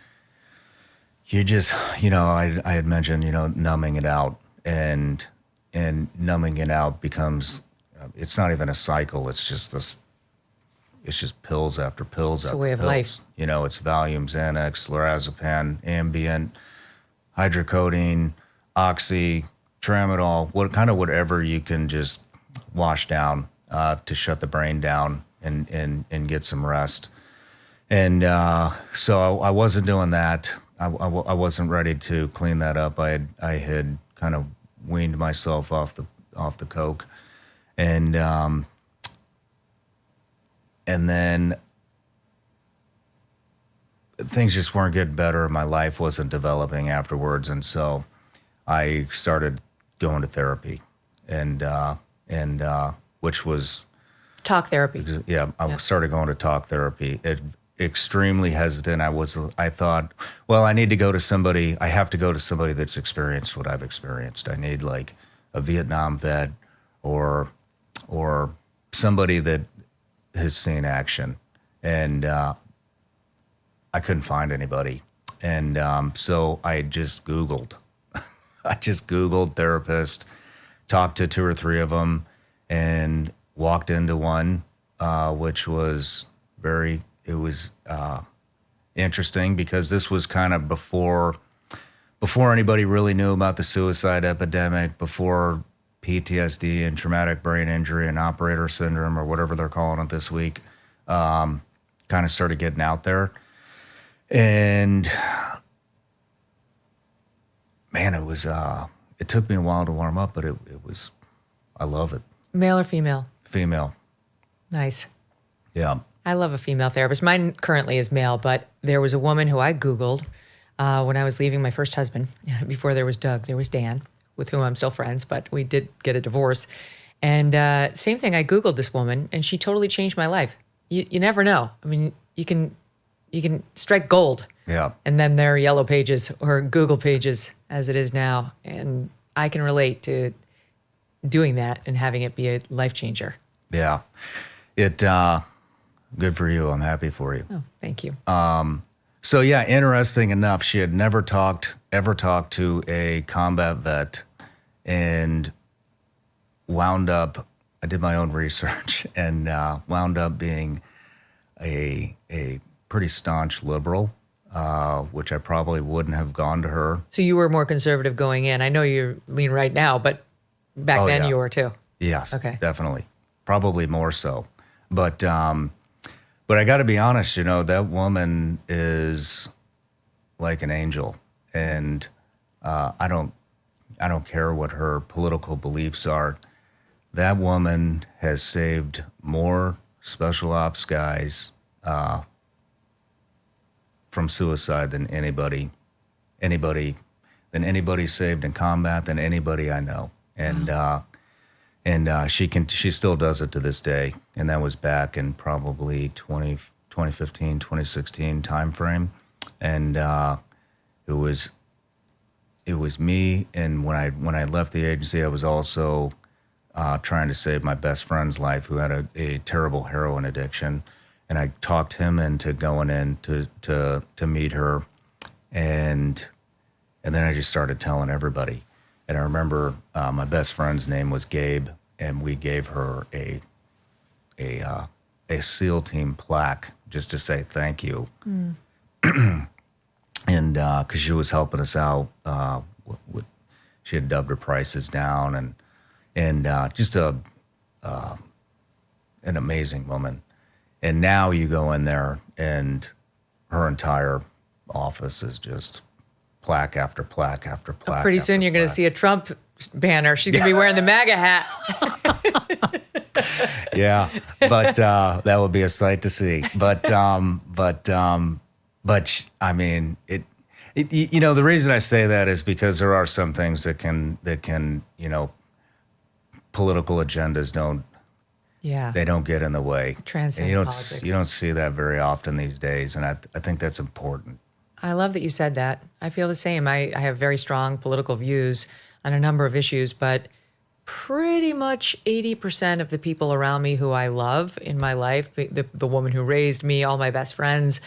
you just, I had mentioned, numbing it out, and numbing it out becomes, it's not even a cycle. It's just pills after pills after pills. It's a way of life. It's Valium, Xanax, lorazepam, Ambien, hydrocodone, Oxy, Tramadol, whatever you can just wash down to shut the brain down and get some rest. And so I wasn't doing that. I wasn't ready to clean that up. I had kind of weaned myself off the coke, and then things just weren't getting better. My life wasn't developing afterwards, and so I started going to therapy, and which was talk therapy. Yeah, I started going to talk therapy. extremely hesitant. I thought, well, I have to go to somebody that's experienced what I've experienced. I need like a Vietnam vet or somebody that has seen action. And I couldn't find anybody. And so I just Googled. I just Googled therapist, talked to 2 or 3 of them, and walked into one, which was interesting because this was kind of before anybody really knew about the suicide epidemic, before PTSD and traumatic brain injury and operator syndrome or whatever they're calling it this week, kind of started getting out there. And man, it took me a while to warm up, but I love it. Male or female? Female. Nice. Yeah. I love a female therapist. Mine currently is male, but there was a woman who I Googled when I was leaving my first husband. Before there was Doug, there was Dan, with whom I'm still friends, but we did get a divorce. And same thing, I Googled this woman, and she totally changed my life. You never know. I mean, you can strike gold. Yeah. And then there are yellow pages or Google pages as it is now. And I can relate to doing that and having it be a life changer. Yeah. Good for you. I'm happy for you. Oh, thank you. So yeah, interesting enough, she had never ever talked to a combat vet, and I did my own research and wound up being a pretty staunch liberal, which I probably wouldn't have gone to her. So you were more conservative going in. I know you lean right now, but back then you were too. Yes, okay, definitely, probably more so. But I got to be honest, that woman is like an angel, and I don't care what her political beliefs are. That woman has saved more special ops guys from suicide than anybody saved in combat, than anybody I know. And she still does it to this day. And that was back in probably 2015, 2016 timeframe. And it was me. And when I left the agency, I was also trying to save my best friend's life, who had a terrible heroin addiction. And I talked him into going in to meet her. And then I just started telling everybody. And I remember my best friend's name was Gabe, and we gave her a SEAL team plaque just to say thank you. And because she was helping us out, she had dubbed her prices down, and just an amazing woman. And now you go in there, and her entire office is just plaque after plaque after plaque. Pretty soon you're going to see a Trump banner. She's going to be wearing the MAGA hat. Yeah, but that would be a sight to see. But I mean, the reason I say that is because there are some things that can political agendas don't. Yeah, they don't get in the way. Transcends politics. You don't see that very often these days, and I think that's important. I love that you said that. I feel the same. I have very strong political views on a number of issues, but pretty much 80% of the people around me who I love in my life, the woman who raised me, all my best friends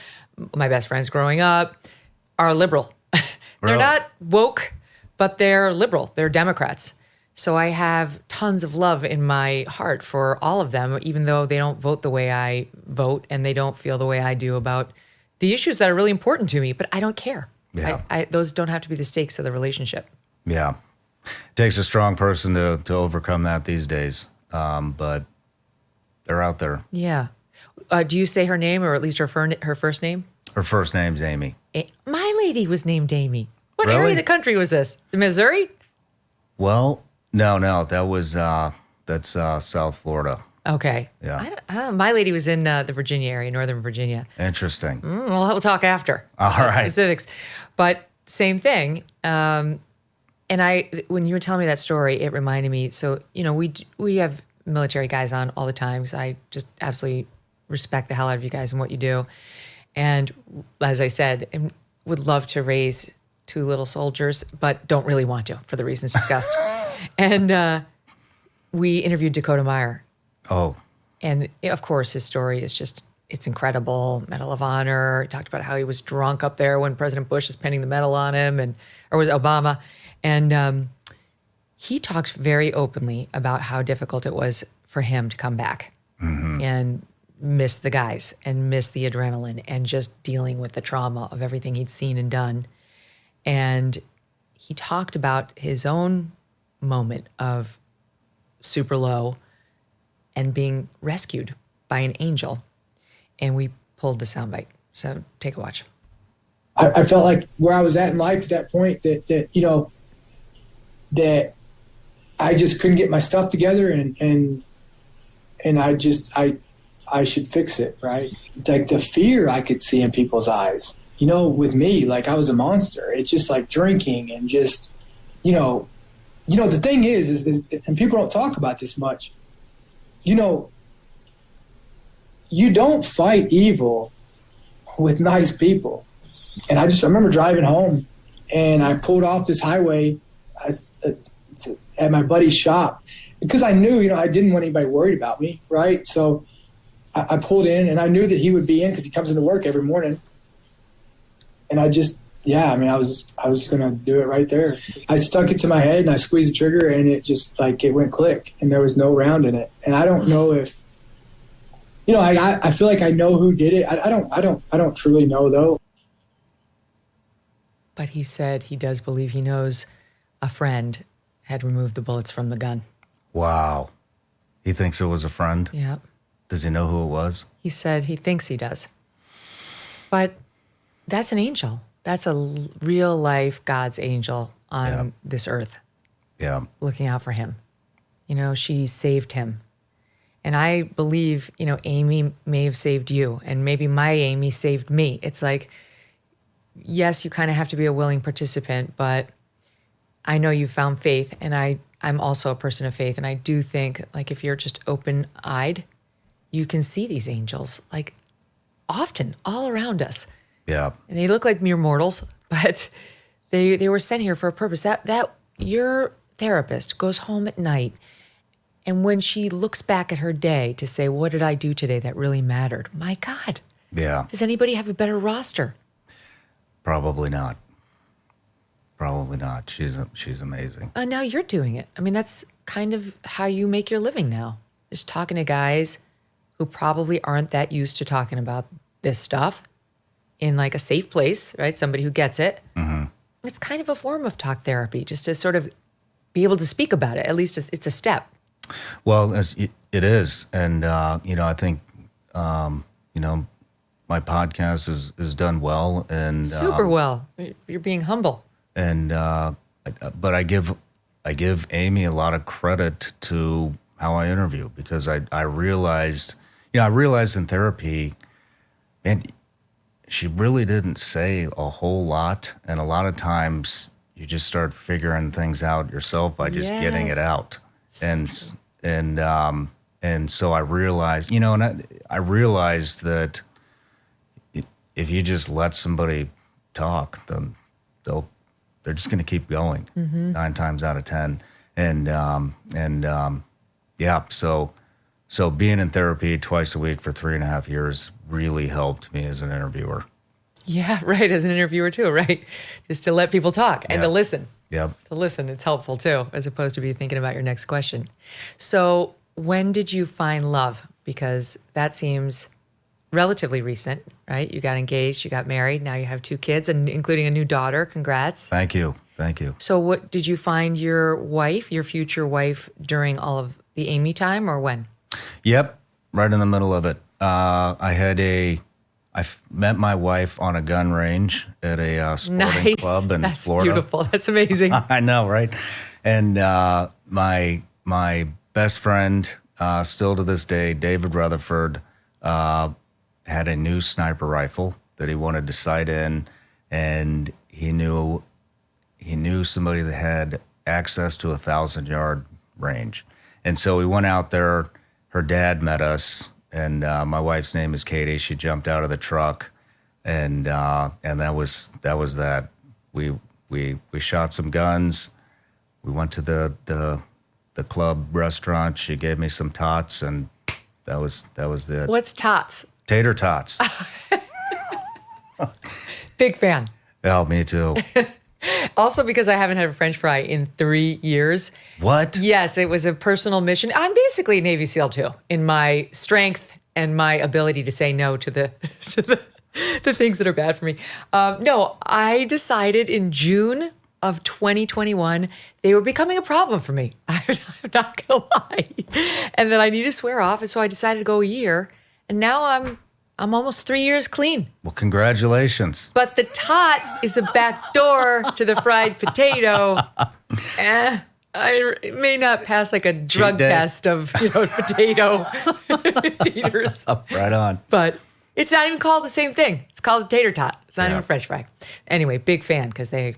growing up, are liberal. They're Really? not woke, but they're liberal. They're Democrats. So I have tons of love in my heart for all of them, even though they don't vote the way I vote and they don't feel the way I do about the issues that are really important to me, but I don't care. Yeah. Those don't have to be the stakes of the relationship. Yeah. It takes a strong person to overcome that these days, but they're out there. Yeah. Do you say her name, or at least her first name? Her first name's Amy. My lady was named Amy. What Really? area of the country was this? Missouri? Well, no, that was that's South Florida. Okay. Yeah. My lady was in the Virginia area, Northern Virginia. Interesting. Well, we'll talk after. All right. Specifics. But same thing. And when you were telling me that story, it reminded me. So, we have military guys on all the time because I just absolutely respect the hell out of you guys and what you do. And as I said, and would love to raise two little soldiers, but don't really want to for the reasons discussed. And we interviewed Dakota Meyer. Oh, And of course, his story is just, it's incredible. Medal of Honor. He talked about how he was drunk up there when President Bush was pinning the medal on him, or was it Obama? And he talked very openly about how difficult it was for him to come back and miss the guys and miss the adrenaline and just dealing with the trauma of everything he'd seen and done. And he talked about his own moment of super low and being rescued by an angel. And we pulled the soundbite. So take a watch. I felt like where I was at in life at that point, that I just couldn't get my stuff together, and I should fix it, right? Like the fear I could see in people's eyes, with me, like I was a monster. It's just like drinking and just, the thing is, and people don't talk about this much, you don't fight evil with nice people. And I remember driving home, and I pulled off this highway at my buddy's shop because I knew, I didn't want anybody worried about me, right? So I pulled in, and I knew that he would be in because he comes into work every morning. And I was going to do it right there. I stuck it to my head, and I squeezed the trigger, and it just it went click, and there was no round in it. And I don't know if, I feel like I know who did it. I don't truly know though. But he said he does believe he knows a friend had removed the bullets from the gun. wow. He thinks it was a friend? Yeah. Does he know who it was? He said he thinks he does. But that's an angel. That's a real life God's angel on this earth. Yeah. Looking out for him. She saved him. And I believe, Amy may have saved you, and maybe my Amy saved me. It's like, yes, you kind of have to be a willing participant, but I know you found faith, and I'm also a person of faith. And I do think, if you're just open-eyed, you can see these angels, often all around us. Yeah. And they look like mere mortals, but they were sent here for a purpose. That your therapist goes home at night, and when she looks back at her day to say, what did I do today that really mattered? My God. Yeah. Does anybody have a better roster? Probably not. Probably not. She's amazing. Now you're doing it. That's kind of how you make your living now. Just talking to guys who probably aren't that used to talking about this stuff in a safe place, right? Somebody who gets it. Mm-hmm. It's kind of a form of talk therapy, just to sort of be able to speak about it. At least it's a step. Well, it is. And, I think, my podcast is done well. And Super well. You're being humble. And, but I give Amy a lot of credit to how I interview, because I realized in therapy, and she really didn't say a whole lot. And a lot of times you just start figuring things out yourself by just getting it out. And so I realized, I realized that if you just let somebody talk, then they're just going to keep going 9 times out of 10. So being in therapy twice a week for 3.5 years really helped me as an interviewer. Yeah, right. As an interviewer too, right? Just to let people talk and to listen. Yep. To listen, it's helpful too, as opposed to be thinking about your next question. So when did you find love? Because that seems relatively recent, right? You got engaged, you got married, now you have 2 kids, and including a new daughter. Congrats. Thank you. So what did you find your future wife, during all of the Amy time, or when? Yep, right in the middle of it. I met my wife on a gun range at a sporting club in Florida. That's beautiful. That's amazing. I know, right? And my best friend, still to this day, David Rutherford, had a new sniper rifle that he wanted to sight in, and he knew somebody that had access to 1,000-yard range. And so we went out there. Her dad met us, and my wife's name is Katie. She jumped out of the truck. and that was that. We shot some guns. We went to the club restaurant. She gave me some tots, and that was it. What's tots? Tater tots. Big fan. Oh, me too. Also, because I haven't had a French fry in 3 years. What? Yes, it was a personal mission. I'm basically a Navy SEAL too, in my strength and my ability to say no to the the things that are bad for me. No, I decided in June of 2021 they were becoming a problem for me. I'm not gonna lie, and then I need to swear off, and so I decided to go a year, and now I'm almost 3 years clean. Well, congratulations. But the tot is a back door to the fried potato. I may not pass like a drug test of potato eaters. Right on. But it's not even called the same thing. It's called a tater tot. It's not Yeah. even a French fry. Anyway, big fan because they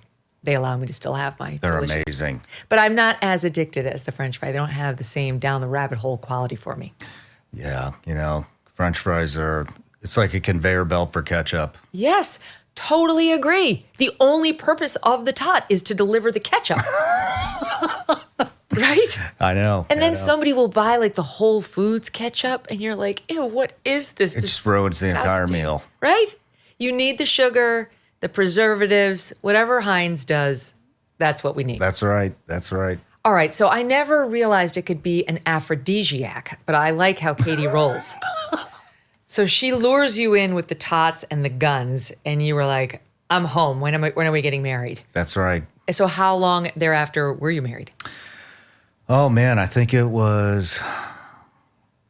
allow me to still have my They're delicious. amazing. But I'm not as addicted as the French fry. They don't have the same down the rabbit hole quality for me. Yeah, French fries it's like a conveyor belt for ketchup. Yes, totally agree. The only purpose of the tot is to deliver the ketchup. Right? I know. And then I know. somebody will buy like the Whole Foods ketchup and you're like, ew, what is this? It just ruins the entire disgusting. meal. Right? You need the sugar, the preservatives, whatever Heinz does, that's what we need. That's right. That's right. All right, so I never realized it could be an aphrodisiac, but I like how Katie rolls. So she lures you in with the tots and the guns, and you were like, I'm home. When are we getting married? That's right. So how long thereafter were you married? Oh man, I think it was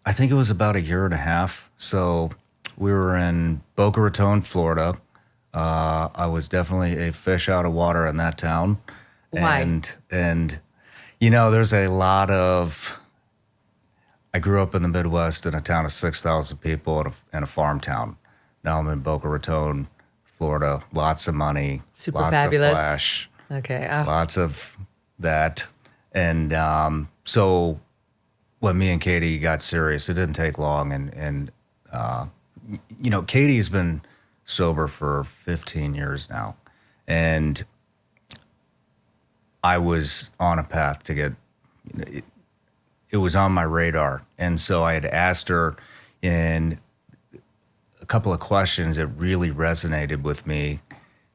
about a year and a half. So we were in Boca Raton, Florida. I was definitely a fish out of water in that town. Why? And there's a lot of. I grew up in the Midwest in a town of 6,000 people in a farm town. Now I'm in Boca Raton, Florida. Lots of money, Super lots fabulous. of flash, Okay. lots of that. And so when me and Katie got serious, it didn't take long. And Katie's been sober for 15 years now. And I was on a path to get, it was on my radar. And so I had asked her in a couple of questions that really resonated with me.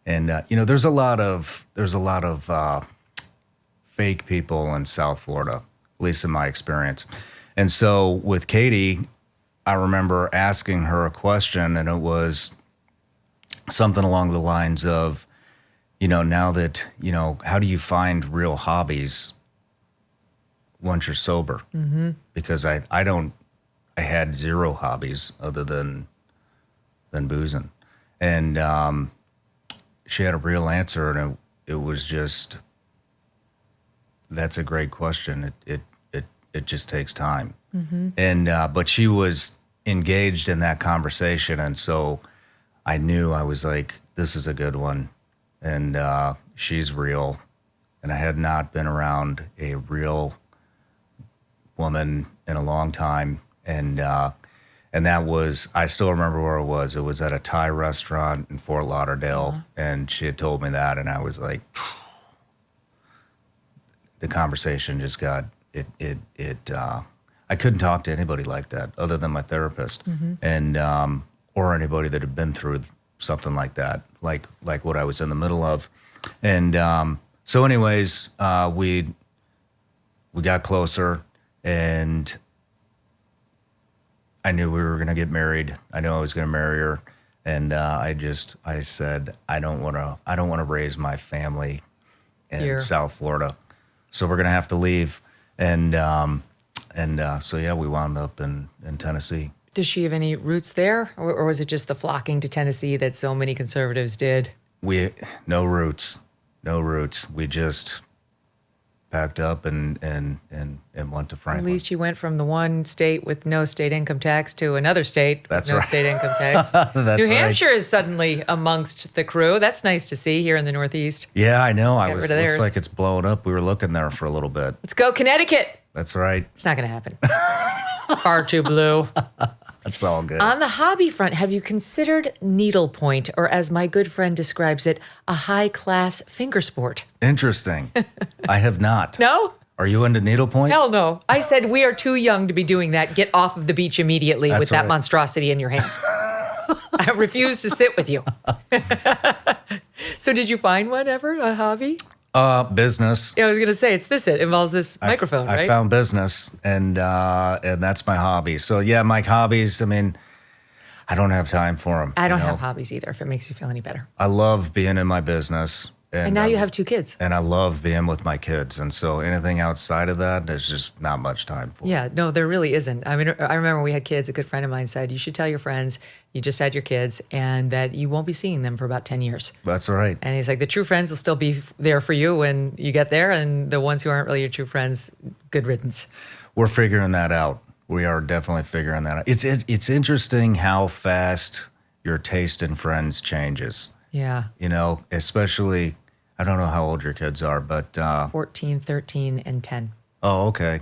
And, there's a lot of fake people in South Florida, at least in my experience. And so with Katie, I remember asking her a question, and it was something along the lines of, now that, how do you find real hobbies once you're sober? Mm-hmm. Because I had zero hobbies other than boozing. And she had a real answer, and it was just, that's a great question. It just takes time. Mm-hmm. And but she was engaged in that conversation, and so I knew, I was like, this is a good one, and she's real. And I had not been around a real woman in a long time, and that was, I still remember where it was. It was at a Thai restaurant in Fort Lauderdale, and she had told me that, and I was like, the conversation just got I couldn't talk to anybody like that other than my therapist, mm-hmm. and or anybody that had been through something like that, like what I was in the middle of. And so anyways, we got closer, and I knew we were going to get married. I knew I was going to marry her. And I said, I don't want to raise my family in Here. South Florida. So we're going to have to leave. And so, yeah, we wound up in Tennessee. Does she have any roots there? Or was it just the flocking to Tennessee that so many conservatives did? No roots. We just packed up and went to Franklin. At least you went from the one state with no state income tax to another state That's with no right. state income tax. That's New right. Hampshire is suddenly amongst the crew. That's nice to see here in the Northeast. Yeah, I know. Let's get rid of Looks theirs. like it's blowing up. We were looking there for a little bit. Let's go Connecticut. That's right. It's not going to happen. It's far too blue. That's all good. On the hobby front, have you considered needlepoint, or as my good friend describes it, a high-class finger sport? Interesting. I have not. No? Are you into needlepoint? Hell no. I said we are too young to be doing that. Get off of the beach immediately with that monstrosity in your hand. I refuse to sit with you. So did you find one ever, a hobby? Business. Yeah, I was going to say, it involves this microphone, right? I found business, and that's my hobby. So yeah, my hobbies, I mean, I don't have time for them. I don't have hobbies either, if it makes you feel any better. I love being in my business. And now you have 2 kids. And I love being with my kids. And so anything outside of that, there's just not much time for. Yeah, no, there really isn't. I mean, I remember we had kids. A good friend of mine said, you should tell your friends you just had your kids and that you won't be seeing them for about 10 years. That's right. And he's like, the true friends will still be there for you when you get there. And the ones who aren't really your true friends, good riddance. We're figuring that out. We are definitely figuring that out. It's interesting how fast your taste in friends changes. Yeah. You know, especially, I don't know how old your kids are, but 14, 13, and 10. Oh, okay.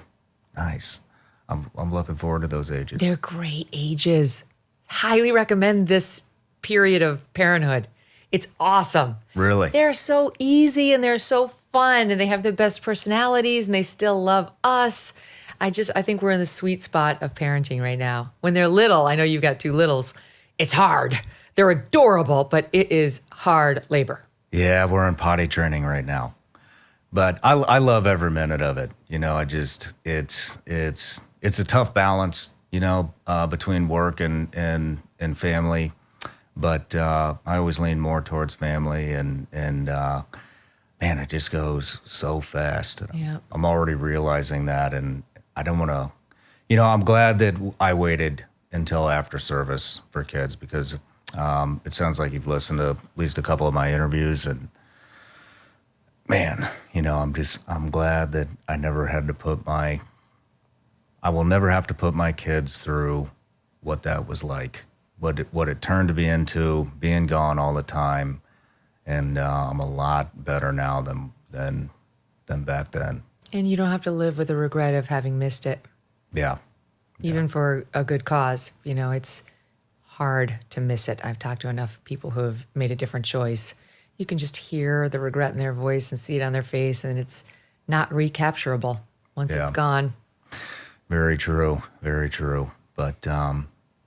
Nice. I'm looking forward to those ages. They're great ages. Highly recommend this period of parenthood. It's awesome. Really? They're so easy and they're so fun and they have the best personalities and they still love us. I think we're in the sweet spot of parenting right now. When they're little, I know you've got 2 littles, it's hard. They're adorable, but it is hard labor. Yeah, we're in potty training right now. But I love every minute of it. You know, it's a tough balance, you know, between work and family. But I always lean more towards family and man, it just goes so fast. Yeah. I'm already realizing that, and I don't want to, you know, I'm glad that I waited until after service for kids because it sounds like you've listened to at least a couple of my interviews, and man, you know, I'm glad that I will never have to put my kids through what that was like, what it turned to be into, being gone all the time. And I'm a lot better now than back then. And you don't have to live with the regret of having missed it. Yeah. Even for a good cause. You know, it's hard to miss it. I've talked to enough people who have made a different choice. You can just hear the regret in their voice and see it on their face, and it's not recapturable once it's gone. Very true. Very true. But,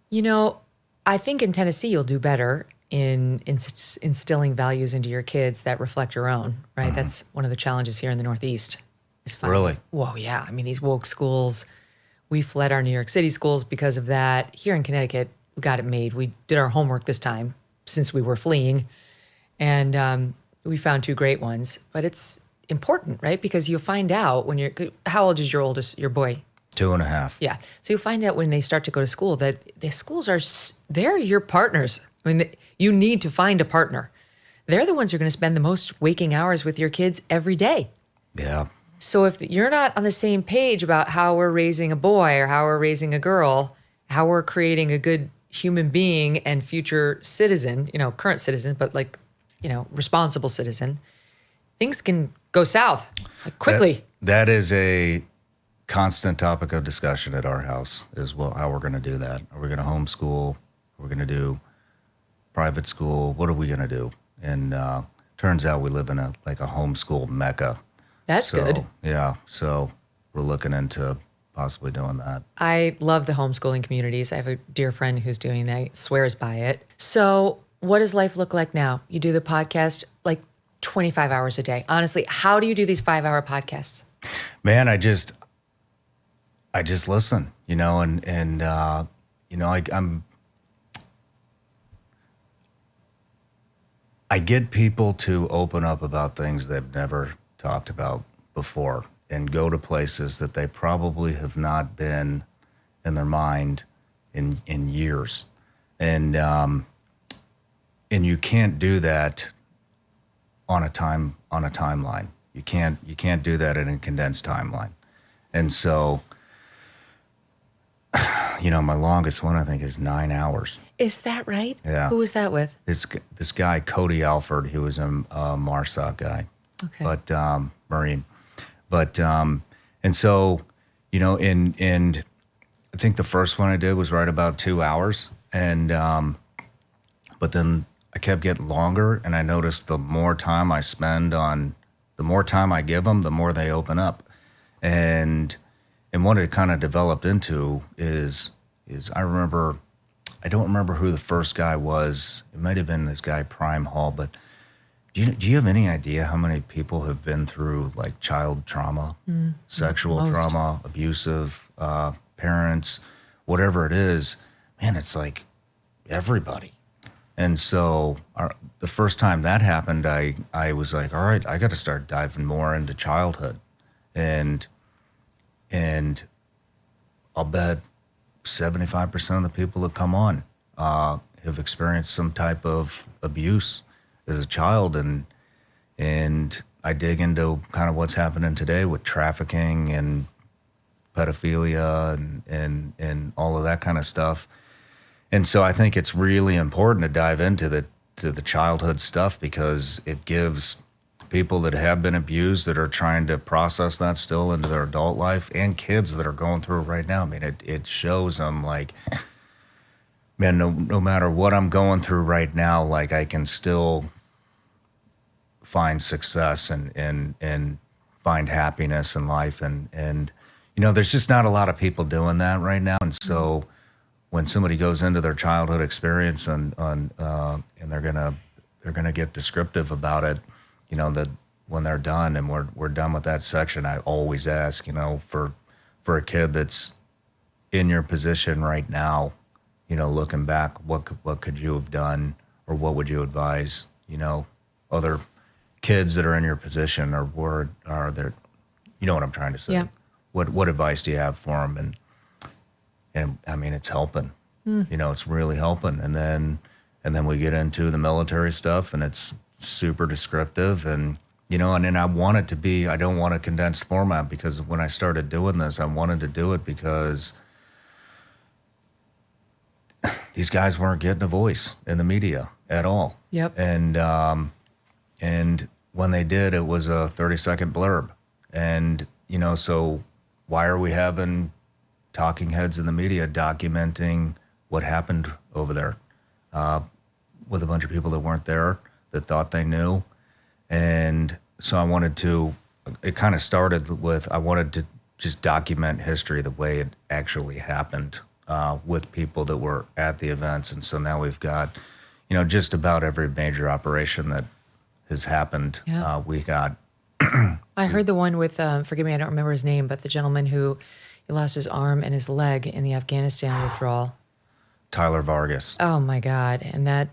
you know, I think in Tennessee you'll do better in instilling values into your kids that reflect your own, right? Mm-hmm. That's one of the challenges here in the Northeast. Really? Whoa, yeah. I mean, these woke schools, we fled our New York City schools because of that. Here in Connecticut, we got it made. We did our homework this time since we were fleeing, and we found 2 great ones. But it's important, right? Because you'll find out when how old is your boy? 2.5. Yeah. So you'll find out when they start to go to school that the schools they're your partners. I mean, you need to find a partner. They're the ones who are going to spend the most waking hours with your kids every day. Yeah. So if you're not on the same page about how we're raising a boy or how we're raising a girl, how we're creating a good human being and future citizen, you know, current citizen, but like, you know, responsible citizen, things can go south quickly. That is a constant topic of discussion at our house is how we're going to do that. Are we going to homeschool? Are we going to do private school? What are we going to do? And turns out we live in a homeschool mecca. That's good. Yeah. So we're looking into possibly doing that. I love the homeschooling communities. I have a dear friend who's doing that, swears by it. So what does life look like now? You do the podcast like 25 hours a day. Honestly, how do you do these 5-hour podcasts? Man, I just listen, you know, and you know, I get people to open up about things they've never talked about before and go to places that they probably have not been in their mind in years. And you can't do that on a timeline. You can't do that in a condensed timeline. And so, you know, my longest one, I think, is 9 hours. Is that right? Yeah. Who was that with? This guy, Cody Alford, he was a MARSOC guy. Okay. But, Marine. But, and so, you know, and I think the first one I did was right about 2 hours, and but then I kept getting longer, and I noticed the more time I give them, the more they open up, and what it kind of developed into is I don't remember who the first guy was. It might have been this guy Prime Hall, but do you have any idea how many people have been through like child trauma, sexual trauma, abusive parents, whatever it is? Man, it's like everybody. And so the first time that happened, I was like, all right, I got to start diving more into childhood. And I'll bet 75% of the people that come on have experienced some type of abuse as a child. And I dig into kind of what's happening today with trafficking and pedophilia and all of that kind of stuff. And so I think it's really important to dive into the childhood stuff, because it gives people that have been abused, that are trying to process that still into their adult life, and kids that are going through it right now. I mean, it shows them like, man, no matter what I'm going through right now, like I can still find success and find happiness in life. And there's just not a lot of people doing that right now. And so when somebody goes into their childhood experience and they're gonna get descriptive about it, that when they're done and we're done with that section, I always ask, for a kid that's in your position right now, looking back, what could you have done, or what would you advise, other kids that are in your position, or are there, what I'm trying to say? Yeah. What advice do you have for them? And I mean, it's helping. It's really helping. And then we get into the military stuff, and it's super descriptive. And and I want it to be, I don't want a condensed format, because when I started doing this, I wanted to do it because these guys weren't getting a voice in the media at all. Yep. And when they did, it was a 30-second blurb. And, so why are we having talking heads in the media documenting what happened over there with a bunch of people that weren't there, that thought they knew? And so it kind of started with, I wanted to just document history the way it actually happened with people that were at the events. And so now we've got, just about every major operation that has happened. Yeah. We got. I heard the one with, forgive me, I don't remember his name, but the gentleman who he lost his arm and his leg in the Afghanistan withdrawal. Tyler Vargas. Oh my God. And that,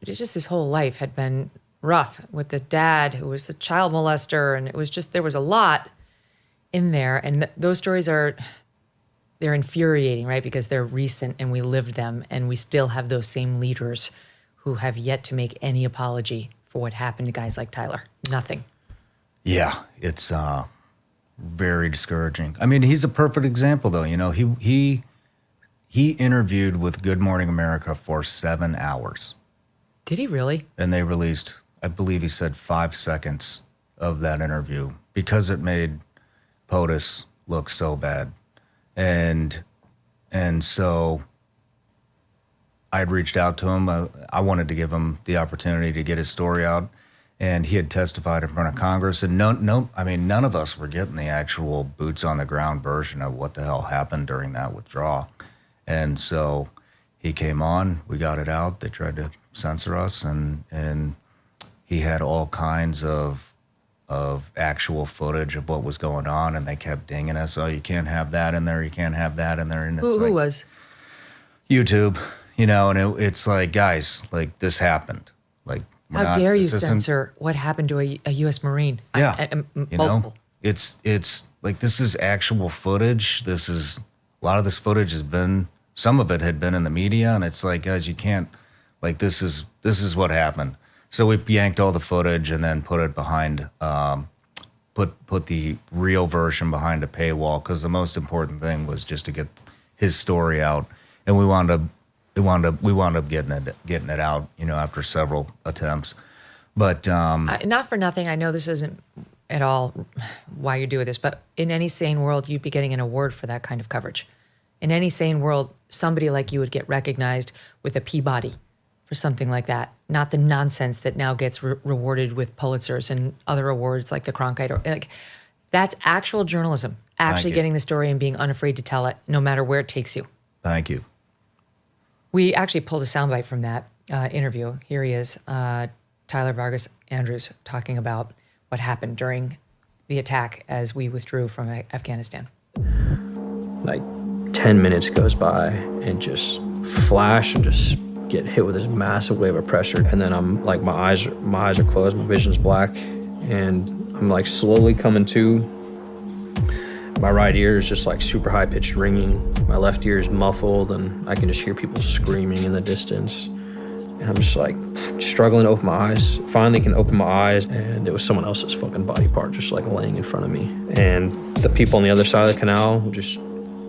just his whole life had been rough with the dad who was a child molester. And it was just, there was a lot in there. And those stories they're infuriating, right? Because they're recent and we lived them, and we still have those same leaders who have yet to make any apology for what happened to guys like Tyler. Nothing. Yeah, it's very discouraging. I mean, he's a perfect example, though. He interviewed with Good Morning America for 7 hours. Did he really? And they released, I believe he said, 5 seconds of that interview, because it made POTUS look so bad. And so I'd reached out to him. I wanted to give him the opportunity to get his story out. And he had testified in front of Congress. And none of us were getting the actual boots on the ground version of what the hell happened during that withdrawal. And so he came on, we got it out. They tried to censor us, and he had all kinds of actual footage of what was going on, and they kept dinging us. Oh, you can't have that in there. You can't have that in there. And it's who was? YouTube, and it's like, guys, like, this happened. Like, how dare you censor what happened to a U.S. Marine? Yeah. Multiple. It's like, this is actual footage. A lot of this footage some of it had been in the media, and it's like, guys, you can't, like, this is what happened. So we yanked all the footage and then put it behind, put the real version behind a paywall, because the most important thing was just to get his story out, and we wound up getting it out, after several attempts. But not for nothing, I know this isn't at all why you're doing this, but in any sane world, you'd be getting an award for that kind of coverage. In any sane world, somebody like you would get recognized with a Peabody for something like that, not the nonsense that now gets rewarded with Pulitzers and other awards like the Cronkite. Like, that's actual journalism, actually getting the story and being unafraid to tell it, no matter where it takes you. Thank you. We actually pulled a soundbite from that interview. Here he is, Tyler Vargas Andrews, talking about what happened during the attack as we withdrew from Afghanistan. Like 10 minutes goes by and just flash and just get hit with this massive wave of pressure. And then I'm like, my eyes are closed, my vision's black, and I'm like slowly coming to. My right ear is just like super high pitched ringing. My left ear is muffled and I can just hear people screaming in the distance. And I'm just like struggling to open my eyes. Finally can open my eyes and it was someone else's fucking body part just like laying in front of me. And the people on the other side of the canal just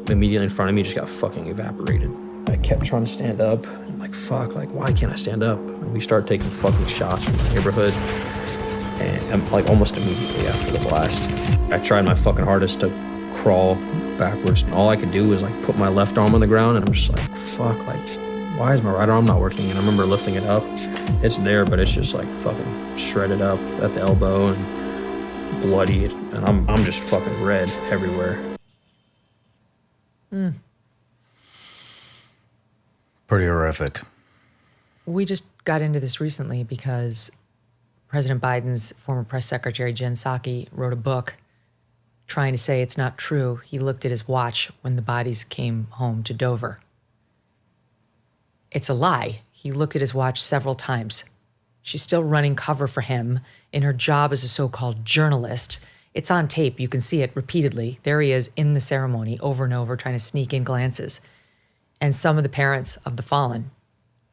immediately in front of me just got fucking evaporated. I kept trying to stand up. I'm like, fuck, like why can't I stand up? And we started taking fucking shots from the neighborhood. And I'm like almost immediately after the blast, I tried my fucking hardest to crawl backwards. And all I could do was like put my left arm on the ground and I'm just like, fuck, like why is my right arm not working? And I remember lifting it up. It's there, but it's just like fucking shredded up at the elbow and bloody. And I'm just fucking red everywhere. Pretty horrific. We just got into this recently because President Biden's former press secretary, Jen Psaki, wrote a book trying to say it's not true. He looked at his watch when the bodies came home to Dover. It's a lie. He looked at his watch several times. She's still running cover for him in her job as a so-called journalist. It's on tape. You can see it repeatedly. There he is in the ceremony over and over trying to sneak in glances. And some of the parents of the fallen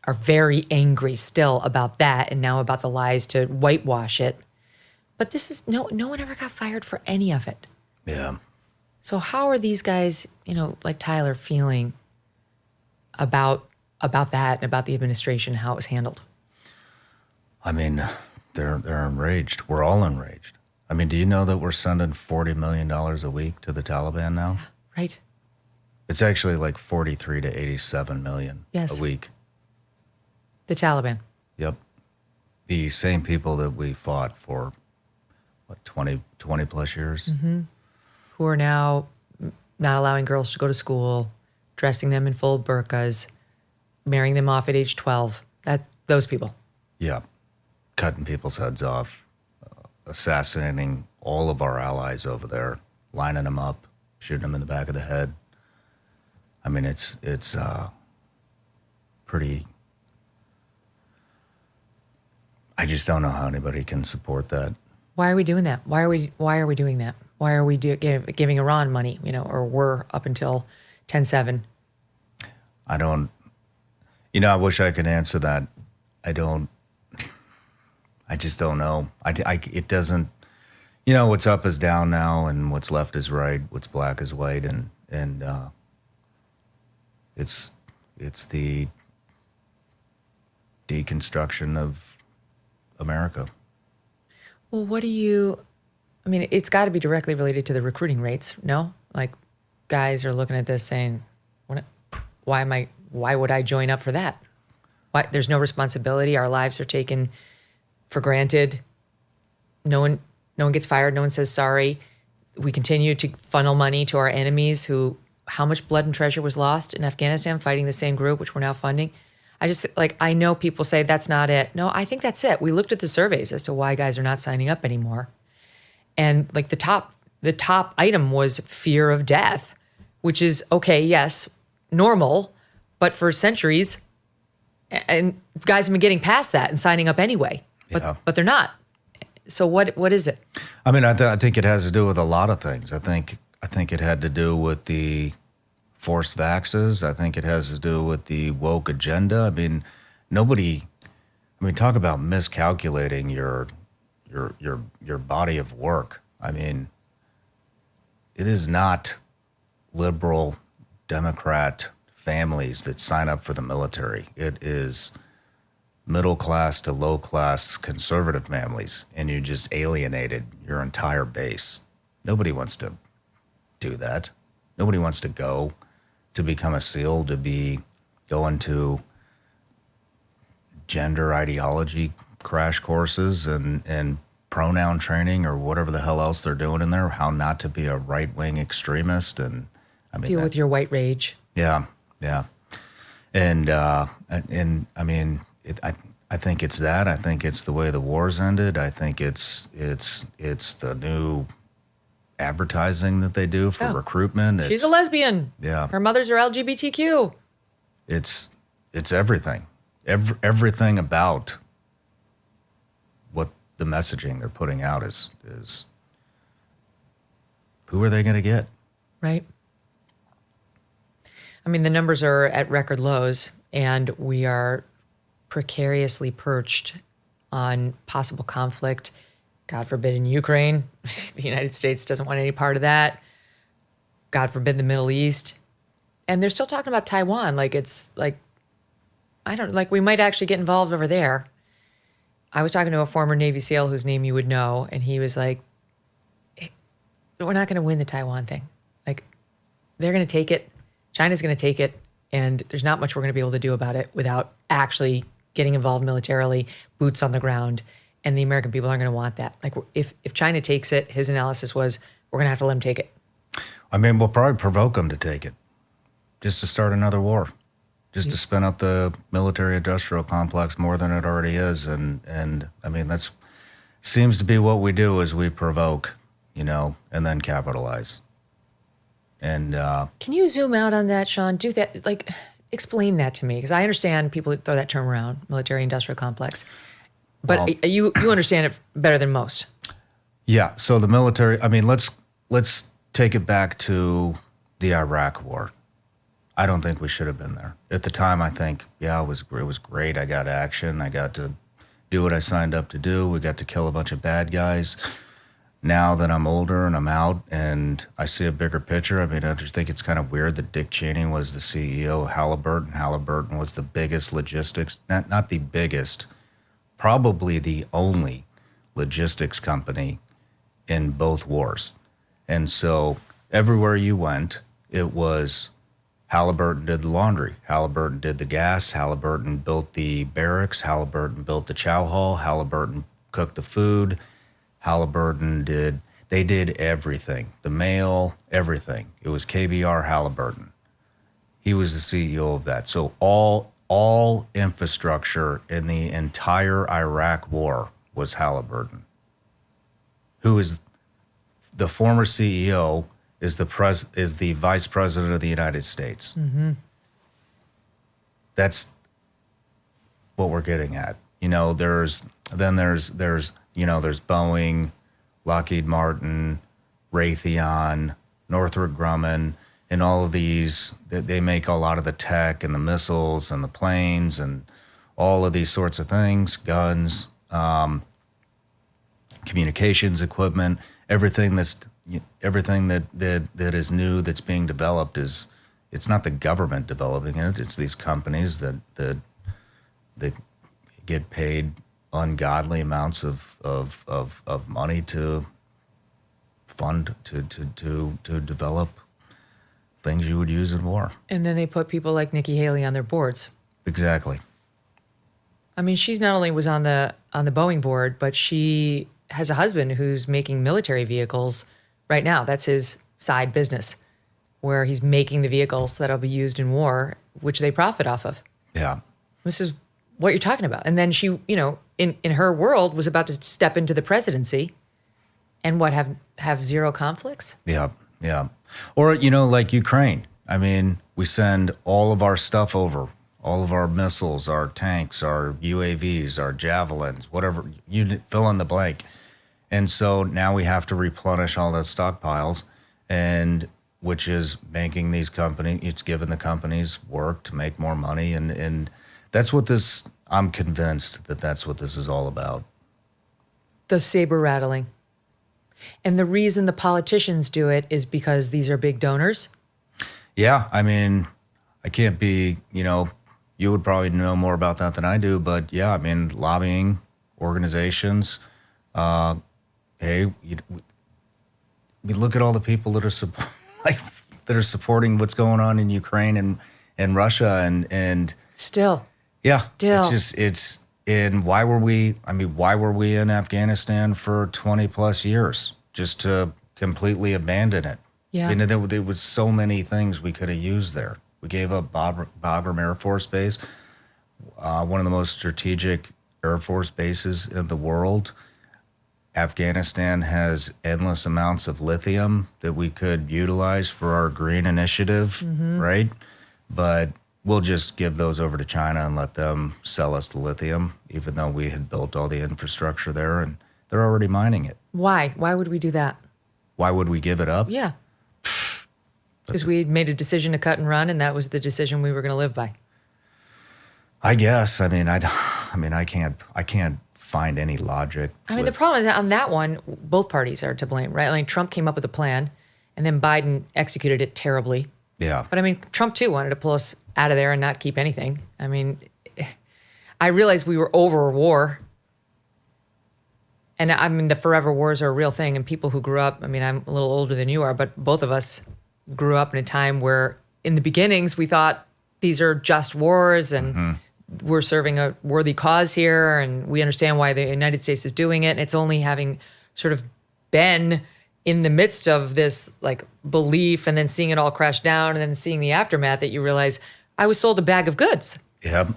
are very angry still about that and now about the lies to whitewash it. But this is, no one ever got fired for any of it. Yeah. So how are these guys, like Tyler, feeling about that and about the administration, how it was handled? I mean, they're enraged. We're all enraged. I mean, do you know that we're sending $40 million a week to the Taliban now? Right. It's actually like 43 to 87 million Yes. a week. The Taliban. Yep. The same people that we fought for, 20 plus years? Mm-hmm. Who are now not allowing girls to go to school, dressing them in full burqas, marrying them off at age 12. Those people. Yeah. Cutting people's heads off, assassinating all of our allies over there, lining them up, shooting them in the back of the head. I mean, it's pretty. I just don't know how anybody can support that. Why are we doing that? Why are we doing that? Why are we giving Iran money? Or were up until 10/7. I don't. I wish I could answer that. I don't. I just don't know. It doesn't. What's up is down now, and what's left is right. What's black is white, and it's the deconstruction of America. Well, it's got to be directly related to the recruiting rates, no? Like, guys are looking at this saying, why would I join up for that? Why? There's no responsibility. Our lives are taken for granted. No one gets fired. No one says sorry. We continue to funnel money to our enemies how much blood and treasure was lost in Afghanistan fighting the same group, which we're now funding. I know people say that's not it. No, I think that's it. We looked at the surveys as to why guys are not signing up anymore. And like the top item was fear of death, which is okay, yes, normal, but for centuries, and guys have been getting past that and signing up anyway, but they're not. So what is it? I mean, I think it has to do with a lot of things. I think it had to do with the forced vaxes. I think it has to do with the woke agenda. I mean, talk about miscalculating your body of work. I mean, it is not liberal Democrat families that sign up for the military. It is middle class to low class conservative families, and you just alienated your entire base. Nobody wants to do that. Nobody wants to go to become a SEAL, to be going to gender ideology crash courses and pronoun training or whatever the hell else they're doing in there, how not to be a right-wing extremist. And I mean, Deal with your white rage. Yeah. And I mean, I think it's that. I think it's the way the war's ended. I think it's the new advertising that they do for recruitment. She's a lesbian. Yeah. Her mothers are LGBTQ. It's everything. Everything about what the messaging they're putting out is who are they going to get? Right. I mean, the numbers are at record lows, and we are precariously perched on possible conflict, God forbid, in Ukraine. The United States doesn't want any part of that. God forbid, the Middle East. And they're still talking about Taiwan. Like, it's like, we might actually get involved over there. I was talking to a former Navy SEAL whose name you would know, and he was like, we're not going to win the Taiwan thing. Like, they're going to take it. China's going to take it, and there's not much we're going to be able to do about it without actually getting involved militarily, boots on the ground, and the American people aren't going to want that. Like, if China takes it, his analysis was, we're going to have to let them take it. I mean, we'll probably provoke them to take it, just to start another war, just to spin up the military-industrial complex more than it already is, and I mean, that's seems to be what we do is we provoke, and then capitalize. And can you zoom out on that, Shawn? Do that, explain that to me, because I understand people throw that term around, military-industrial complex, but you understand it better than most. Yeah. So the military. I mean, let's take it back to the Iraq War. I don't think we should have been there at the time. I think, it was great. I got action. I got to do what I signed up to do. We got to kill a bunch of bad guys. Now that I'm older and I'm out and I see a bigger picture, I mean, I just think it's kind of weird that Dick Cheney was the CEO of Halliburton. Halliburton was the biggest logistics, not the biggest, probably the only logistics company in both wars. And so everywhere you went, it was Halliburton did the laundry. Halliburton did the gas. Halliburton built the barracks. Halliburton built the chow hall. Halliburton cooked the food. Halliburton did everything. The mail, everything. It was KBR Halliburton. He was the CEO of that. So all infrastructure in the entire Iraq war was Halliburton. Who is the former CEO is the vice president of the United States. Mm-hmm. That's what we're getting at. There's Boeing, Lockheed Martin, Raytheon, Northrop Grumman, and all of these. They make a lot of the tech and the missiles and the planes and all of these sorts of things, guns, communications equipment, everything that is new that's being developed it's not the government developing it. It's these companies that get paid ungodly amounts of money to fund to develop things you would use in war. And then they put people like Nikki Haley on their boards. Exactly. I mean, she's not only was on the Boeing board, but she has a husband who's making military vehicles right now. That's his side business, where he's making the vehicles that'll be used in war, which they profit off of. Yeah. This is what you're talking about. And then she, in her world, was about to step into the presidency and have zero conflicts. Yeah. Or, like Ukraine. I mean, we send all of our stuff over, all of our missiles, our tanks, our UAVs, our javelins, whatever, you fill in the blank. And so now we have to replenish all those stockpiles, and which is making these companies, it's giving the companies work to make more money. And that's what I'm convinced that's what this is all about. The saber rattling. And the reason the politicians do it is because these are big donors. Yeah. I mean, I can't be, you would probably know more about that than I do, but yeah, I mean, lobbying organizations, hey, we look at all the people that are that are supporting what's going on in Ukraine and Russia and Still. And why were we in Afghanistan for 20 plus years just to completely abandon it? Yeah. You know, there was so many things we could have used there. We gave up Bagram Air Force Base, one of the most strategic Air Force bases in the world. Afghanistan has endless amounts of lithium that we could utilize for our green initiative, right? But we'll just give those over to China and let them sell us the lithium, even though we had built all the infrastructure there and they're already mining it. Why? Why would we do that? Why would we give it up? Yeah. Because we made a decision to cut and run, and that was the decision we were going to live by. I guess. I can't find any logic. I mean, the problem is on that one, both parties are to blame, right? Like Trump came up with a plan, and then Biden executed it terribly. Yeah. But I mean, Trump too wanted to pull us out of there and not keep anything. I mean, I realized we were over a war. And I mean, the forever wars are a real thing. And people who grew up, I mean, I'm a little older than you are, but both of us grew up in a time where in the beginnings we thought these are just wars and we're serving a worthy cause here and we understand why the United States is doing it. And it's only having sort of been in the midst of this like belief and then seeing it all crash down and then seeing the aftermath that you realize I was sold a bag of goods. Yep.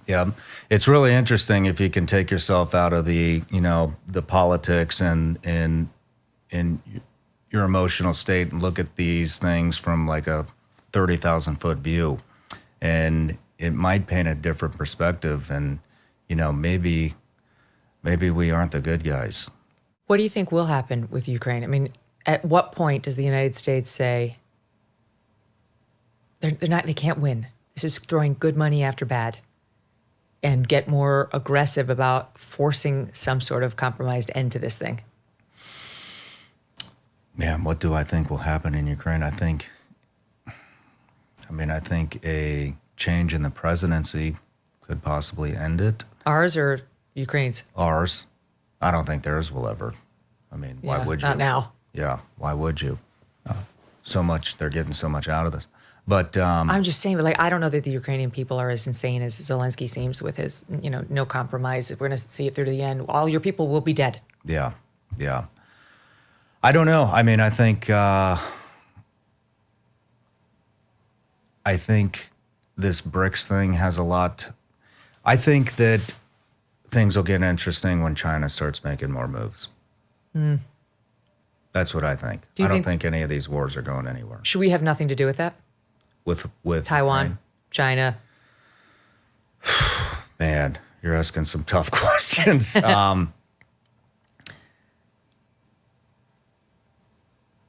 Yeah. It's really interesting if you can take yourself out of the, you know, the politics and your emotional state and look at these things from like a 30,000 foot view. And it might paint a different perspective. And, you know, maybe we aren't the good guys. What do you think will happen with Ukraine? I mean, at what point does the United States say they can't win? This is throwing good money after bad, and get more aggressive about forcing some sort of compromised end to this thing? Man, what do I think will happen in Ukraine? I think a change in the presidency could possibly end it. Ours or Ukraine's? Ours. I don't think theirs will ever. I mean, why would you? Not now. Yeah, why would you? They're getting so much out of this. But I'm just saying, like, I don't know that the Ukrainian people are as insane as Zelensky seems with his, you know, no compromise. We're going to see it through to the end. All your people will be dead. Yeah. I don't know. I mean, I think this BRICS thing has a lot. I think that things will get interesting when China starts making more moves. That's what I think. I don't think any of these wars are going anywhere. Should we have nothing to do with that? With Taiwan, Ukraine? China. Man, you're asking some tough questions.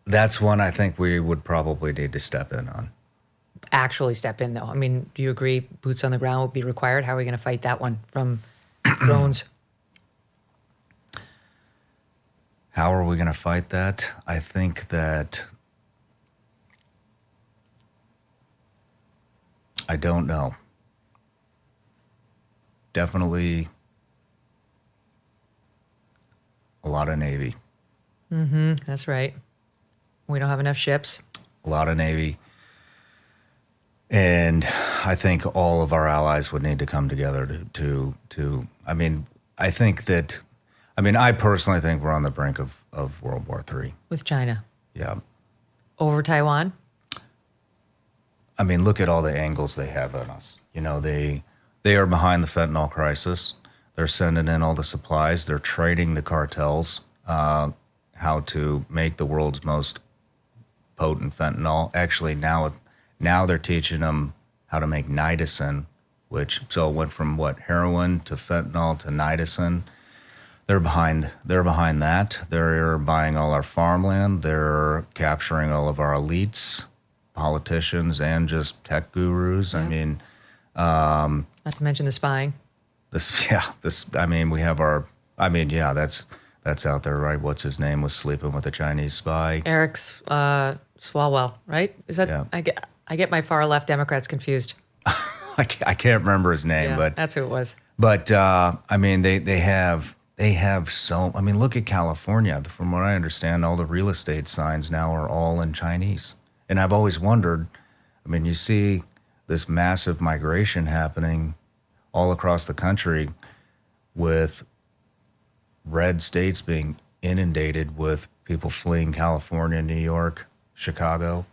That's one I think we would probably need to step in on. Actually step in, though. I mean, do you agree boots on the ground would be required? How are we going to fight that one from drones? How are we going to fight that? I think that I don't know. Definitely a lot of Navy. That's right. We don't have enough ships. A lot of Navy. And I think all of our allies would need to come together to I personally think we're on the brink of World War III. With China. Yeah. Over Taiwan? I mean, look at all the angles they have on us. You know, they are behind the fentanyl crisis. They're sending in all the supplies. They're trading the cartels how to make the world's most potent fentanyl. Actually, now they're teaching them how to make nitasin, so it went from heroin to fentanyl to nitasin. They're behind that. They're buying all our farmland. They're capturing all of our elites, politicians, and just tech gurus. Yeah. I mean, not to mention the spying. That's out there, right? What's his name was sleeping with a Chinese spy. Eric Swalwell, right? Is that? Yeah. I get my far left Democrats confused. I can't remember his name, but that's who it was. But I mean, they have so. I mean, look at California. From what I understand, all the real estate signs now are all in Chinese, And I've always wondered, I mean, you see this massive migration happening all across the country with red states being inundated with people fleeing California, New York, Chicago.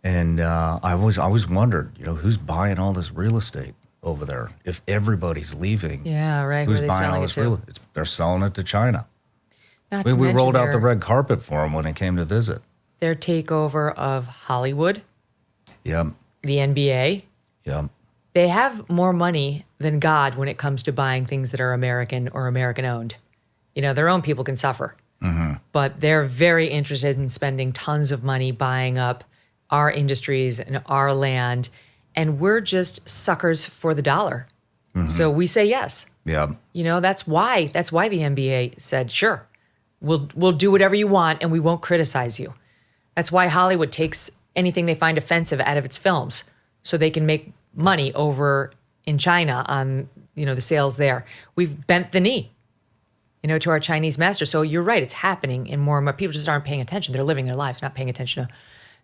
And I've always wondered, who's buying all this real estate over there? If everybody's leaving, Yeah, right. who's Who are they buying selling all it this to? real estate? They're selling it to China. Not We to mention rolled out the their- red carpet for them when they came to visit. Their takeover of Hollywood, Yep, the NBA. yep. They have more money than God when it comes to buying things that are American or American owned. Their own people can suffer, but they're very interested in spending tons of money buying up our industries and our land, and we're just suckers for the dollar. So we say yes. Yep. That's why the NBA said, sure, we'll do whatever you want and we won't criticize you. That's why Hollywood takes anything they find offensive out of its films so they can make money over in China on, the sales there. We've bent the knee, to our Chinese master. So you're right, it's happening and more people just aren't paying attention. They're living their lives, not paying attention to,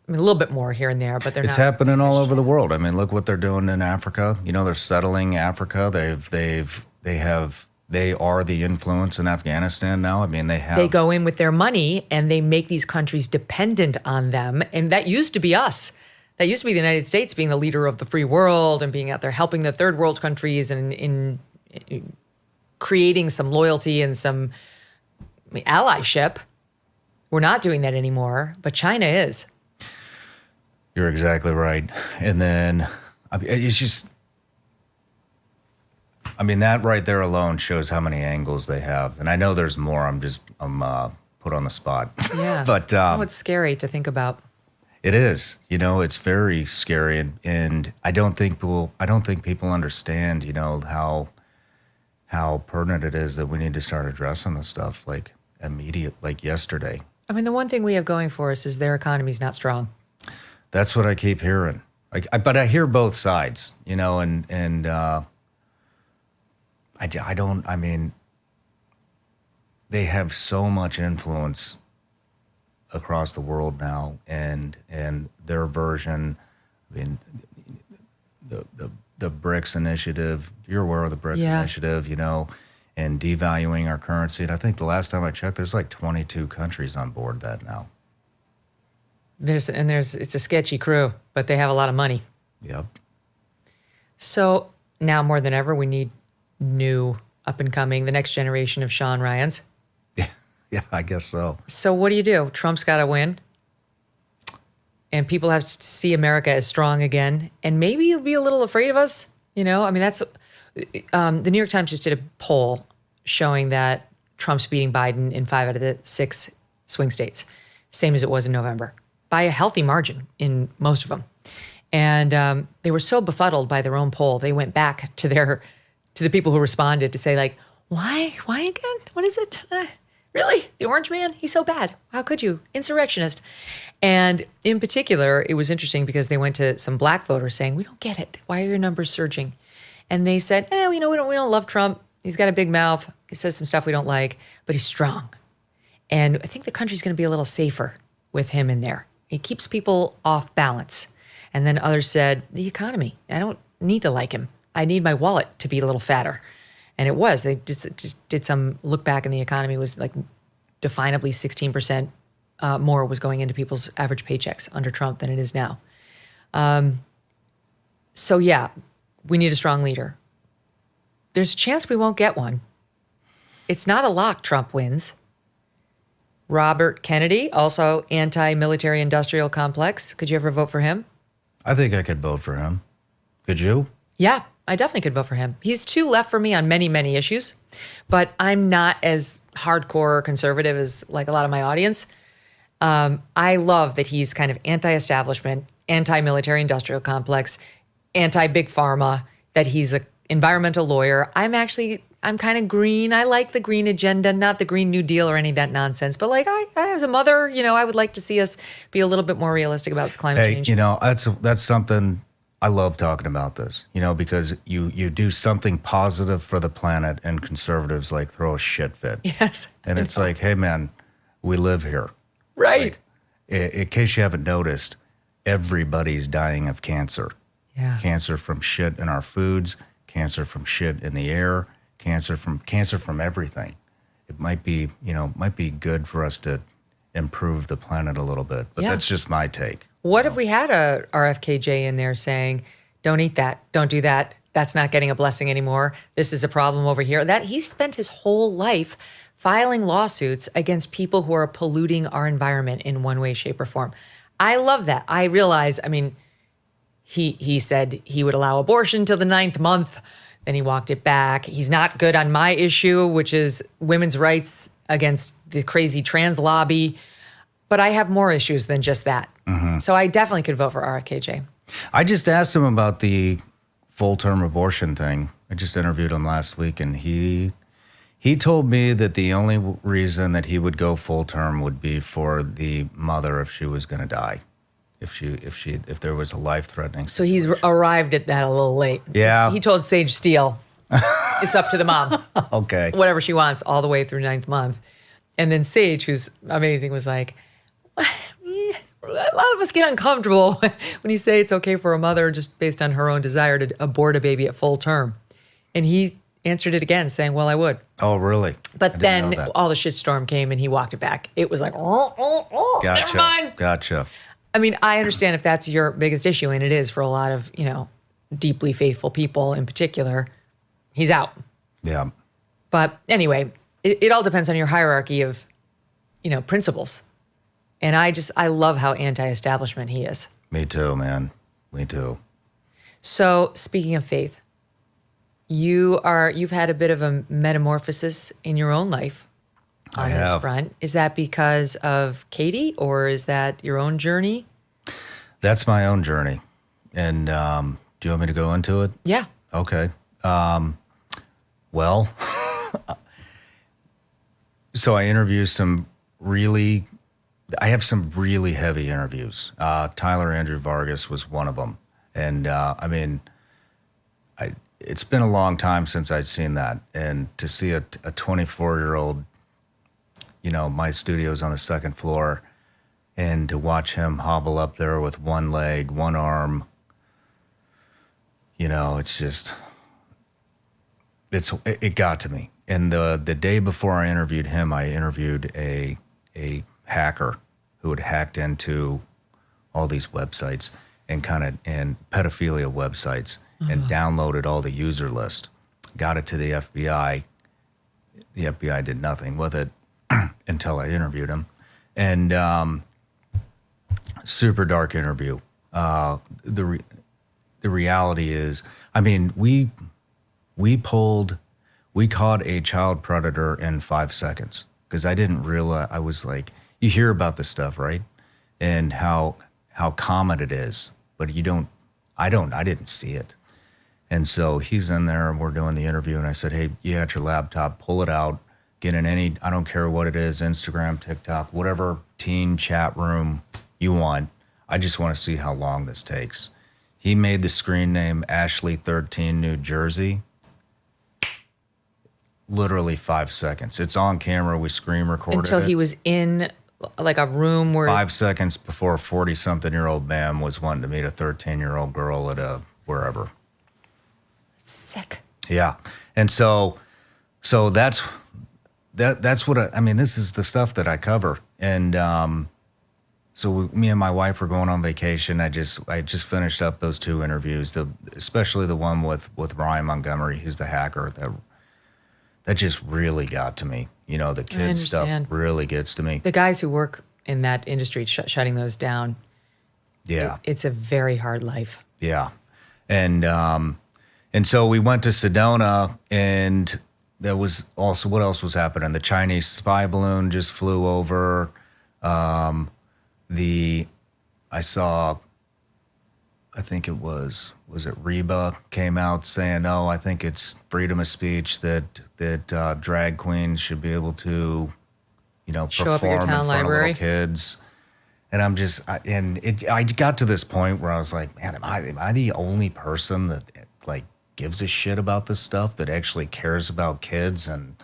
a little bit more here and there, but they're It's not. happening all over the world. I mean, look what they're doing in Africa. They're settling Africa. They are the influence in Afghanistan now. I mean, They go in with their money and they make these countries dependent on them. And that used to be us. That used to be the United States being the leader of the free world and being out there helping the third world countries and in creating some loyalty and some allyship. We're not doing that anymore, but China is. You're exactly right. And then it's just, that right there alone shows how many angles they have. And I know there's more. I'm put on the spot. Yeah. But it's scary to think about. it is. It's very scary, and I don't think people understand. How pertinent it is that we need to start addressing this stuff like immediate, like yesterday. The one thing we have going for us is their economy's not strong. That's what I keep hearing. But I hear both sides, and I don't. They have so much influence across the world now, and their version. The BRICS initiative. You're aware of the BRICS initiative, and devaluing our currency. And I think the last time I checked, there's like 22 countries on board that now. It's a sketchy crew, but they have a lot of money. Yep. So now more than ever, we need new up and coming, the next generation of Shawn Ryans. Yeah, I guess so. So what do? Trump's got to win. And people have to see America as strong again. And maybe you'll be a little afraid of us. That's the New York Times just did a poll showing that Trump's beating Biden in 5 out of the 6 swing states, same as it was in November, by a healthy margin in most of them. And they were so befuddled by their own poll, they went back to the people who responded to say, like, why again? What is it? Really? The orange man? He's so bad. How could you? Insurrectionist. And in particular, it was interesting because they went to some black voters saying, we don't get it. Why are your numbers surging? And they said, we don't love Trump. He's got a big mouth. He says some stuff we don't like, but he's strong. And I think the country's going to be a little safer with him in there. It keeps people off balance. And then others said, the economy. I don't need to like him. I need my wallet to be a little fatter. And it was. They just did some look back, and the economy was like definably 16% more was going into people's average paychecks under Trump than it is now. So yeah, we need a strong leader. There's a chance we won't get one. It's not a lock Trump wins. Robert Kennedy, also anti-military industrial complex. Could you ever vote for him? I think I could vote for him. Could you? Yeah, I definitely could vote for him. He's too left for me on many, many issues, but I'm not as hardcore conservative as like a lot of my audience. I love that he's kind of anti-establishment, anti-military industrial complex, anti-big pharma, that he's an environmental lawyer. I'm kind of green. I like the green agenda, not the Green New Deal or any of that nonsense. But like I as a mother, I would like to see us be a little bit more realistic about this climate change. That's something I love talking about this, because you do something positive for the planet and conservatives like throw a shit fit. Yes. And it's like, hey man, we live here. Right. in case you haven't noticed, everybody's dying of cancer. Yeah. Cancer from shit in our foods, cancer from shit in the air, cancer from everything. It might be, might be good for us to improve the planet a little bit, but that's just my take. What if we had a RFKJ in there saying, don't eat that, don't do that, that's not getting a blessing anymore, this is a problem over here? That he spent his whole life filing lawsuits against people who are polluting our environment in one way, shape, or form. I love that. I realize, he said he would allow abortion till the 9th month, then he walked it back. He's not good on my issue, which is women's rights against the crazy trans lobby. But I have more issues than just that. So I definitely could vote for RFKJ. I just asked him about the full-term abortion thing. I just interviewed him last week, and he told me that the only reason that he would go full-term would be for the mother if she was going to die, if there was a life-threatening So he's arrived at that a little late. Yeah. He told Sage Steele, it's up to the mom. Okay. Whatever she wants all the way through 9th month. And then Sage, who's amazing, was like, a lot of us get uncomfortable when you say it's okay for a mother just based on her own desire to abort a baby at full term. And he answered it again saying, well, I would. Oh, really? But then all the shitstorm came and he walked it back. It was like, Gotcha. never mind. Gotcha. I understand if that's your biggest issue, and it is for a lot of, deeply faithful people in particular, he's out. Yeah. But anyway, it all depends on your hierarchy of, principles. And I love how anti-establishment he is. Me too, man. Me too. So speaking of faith, you've had a bit of a metamorphosis in your own life on this front. Is that because of Katie, or is that your own journey? That's my own journey. And do you want me to go into it? Yeah. Okay. Well, so I have some really heavy interviews. Tyler Andrew Vargas was one of them. And it's been a long time since I'd seen that. And to see a 24-year-old, my studio's on the second floor, and to watch him hobble up there with one leg, one arm, it's just, it got to me. And the day before I interviewed him, I interviewed a hacker who had hacked into all these websites and pedophilia websites and downloaded all the user list, got it to the FBI. The FBI did nothing with it until I interviewed him. And super dark interview. The reality is, we caught a child predator in 5 seconds, because I didn't realize. I was like, you hear about this stuff, right? And how common it is, but I didn't see it. And so he's in there and we're doing the interview, and I said, hey, you got your laptop, pull it out, get in I don't care what it is, Instagram, TikTok, whatever teen chat room you want. I just want to see how long this takes. He made the screen name Ashley 13, New Jersey. Literally 5 seconds. It's on camera. We screen recorded Until he was in like a room where 5 seconds before a 40-something-year-old man was wanting to meet a 13-year-old girl at a wherever. Sick. Yeah. And so that's what this is the stuff that I cover. And me and my wife were going on vacation. I just finished up those 2 interviews, especially the one with Ryan Montgomery. He's the hacker that just really got to me. The kids stuff really gets to me. The guys who work in that industry shutting those down. Yeah. It's a very hard life. Yeah. And so we went to Sedona, and there was also, what else was happening? The Chinese spy balloon just flew over. I think it was it Reba came out saying, "Oh, I think it's freedom of speech that drag queens should be able to, Show up at your perform in town front library." of little kids." And I got to this point where I was like, "Man, am I the only person that gives a shit about this stuff, that actually cares about kids and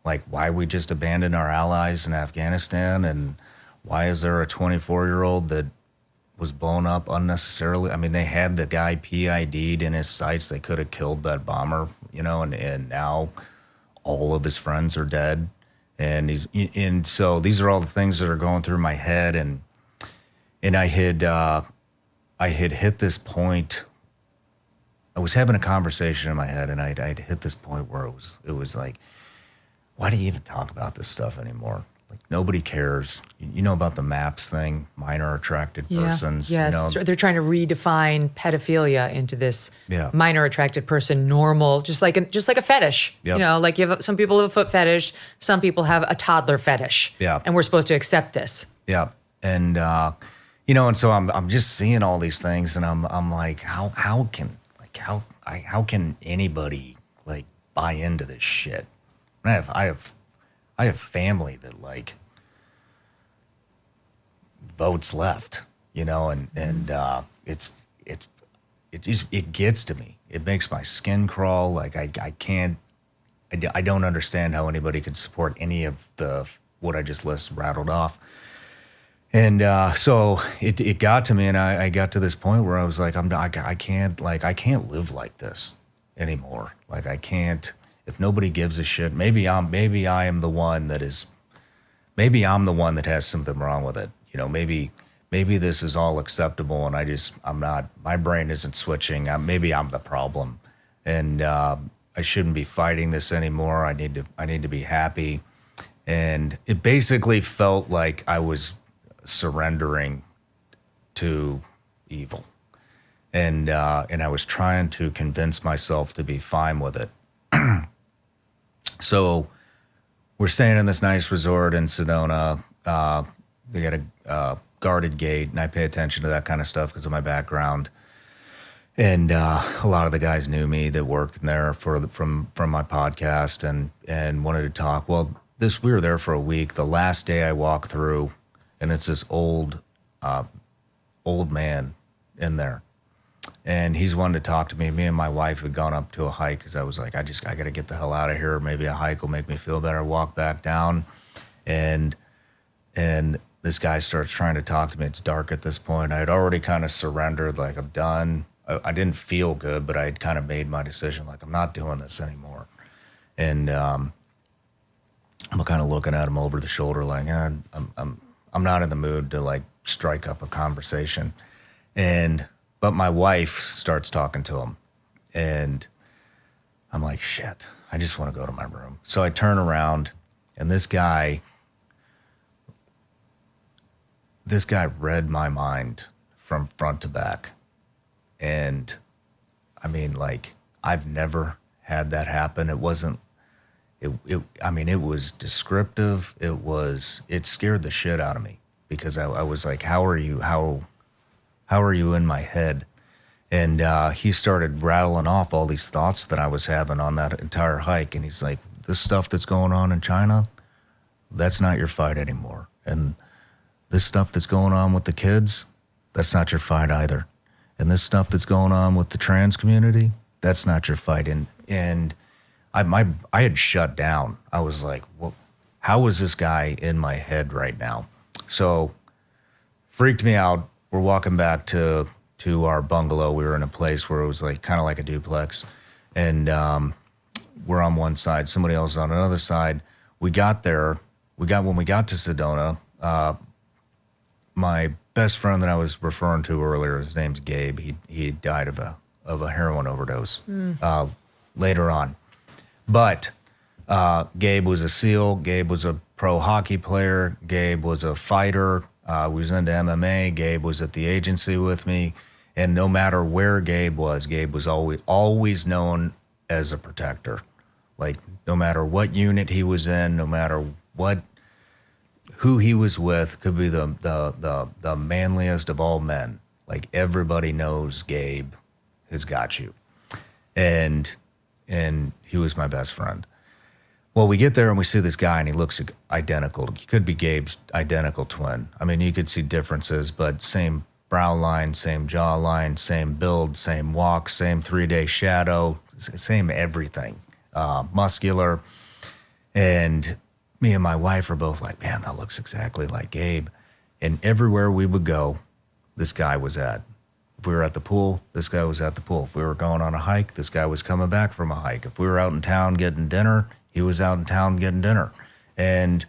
why we just abandoned our allies in Afghanistan and Why is there a 24-year-old that was blown up unnecessarily? I mean, they had the guy PID'd in his sights. They could have killed that bomber, and now all of his friends are dead. And so these are all the things that are going through my head. And I had hit this point. I was having a conversation in my head, and I'd hit this point where it was like, why do you even talk about this stuff anymore? Like, nobody cares. You know about the MAPS thing, minor attracted persons. Yes, they're trying to redefine pedophilia into this minor attracted person, normal, just like a fetish. Yep. Like some people have a foot fetish, some people have a toddler fetish. Yeah. And we're supposed to accept this. Yeah. And and so I'm just seeing all these things, and I'm like, how can anybody like buy into this shit? And I have family that like votes left, and it gets to me. It makes my skin crawl. Like I don't understand how anybody could support any of what I just rattled off. And so it got to me, and I got to this point where I was like, I can't live like this anymore. Like, I can't. If nobody gives a shit, maybe I'm the one that has something wrong with it. Maybe this is all acceptable, and I'm not. My brain isn't switching. Maybe I'm the problem, and I shouldn't be fighting this anymore. I need to be happy, and it basically felt like I was surrendering to evil, and I was trying to convince myself to be fine with it. So we're staying in this nice resort in Sedona. They got a guarded gate, and I pay attention to that kind of stuff because of my background. And a lot of the guys knew me that worked in there from my podcast and wanted to talk. Well, we were there for a week. The last day I walk through, and it's this old man in there. And he's wanted to talk to me. Me and my wife had gone up to a hike because I was like, I got to get the hell out of here. Maybe a hike will make me feel better. Walk back down, and this guy starts trying to talk to me. It's dark at this point. I had already kind of surrendered, like, I'm done. I didn't feel good, but I had kind of made my decision, like, I'm not doing this anymore. And I'm kind of looking at him over the shoulder, like, I'm not in the mood to like strike up a conversation. But my wife starts talking to him, and I'm like, shit, I just want to go to my room. So I turn around, and this guy read my mind from front to back. And I mean, like, I've never had that happen. It wasn't, it was descriptive. It scared the shit out of me, because I was like, how are you in my head? And he started rattling off all these thoughts that I was having on that entire hike. And he's like, this stuff that's going on in China, that's not your fight anymore. And this stuff that's going on with the kids, that's not your fight either. And this stuff that's going on with the trans community, that's not your fight. And I had shut down. I was like, well, how is this guy in my head right now? So freaked me out. We're walking back to our bungalow. We were in a place where it was like kind of like a duplex, and we're on one side, somebody else on another side. When we got to Sedona, my best friend that I was referring to earlier, his name's Gabe. He died of a heroin overdose later on. But Gabe was a SEAL. Gabe was a pro hockey player. Gabe was a fighter. We was into MMA. Gabe was at the agency with me. And no matter where Gabe was always known as a protector. Like, no matter what unit he was in, no matter who he was with, could be the manliest of all men. Like, everybody knows Gabe has got you. And he was my best friend. Well, we get there and we see this guy, and he looks identical. He could be Gabe's identical twin. I mean, you could see differences, but same brow line, same jaw line, same build, same walk, same 3-day shadow, same everything, muscular. And me and my wife are both like, man, that looks exactly like Gabe. And everywhere we would go, this guy was at. If we were at the pool, this guy was at the pool. If we were going on a hike, this guy was coming back from a hike. If we were out in town getting dinner, he was out in town getting dinner. And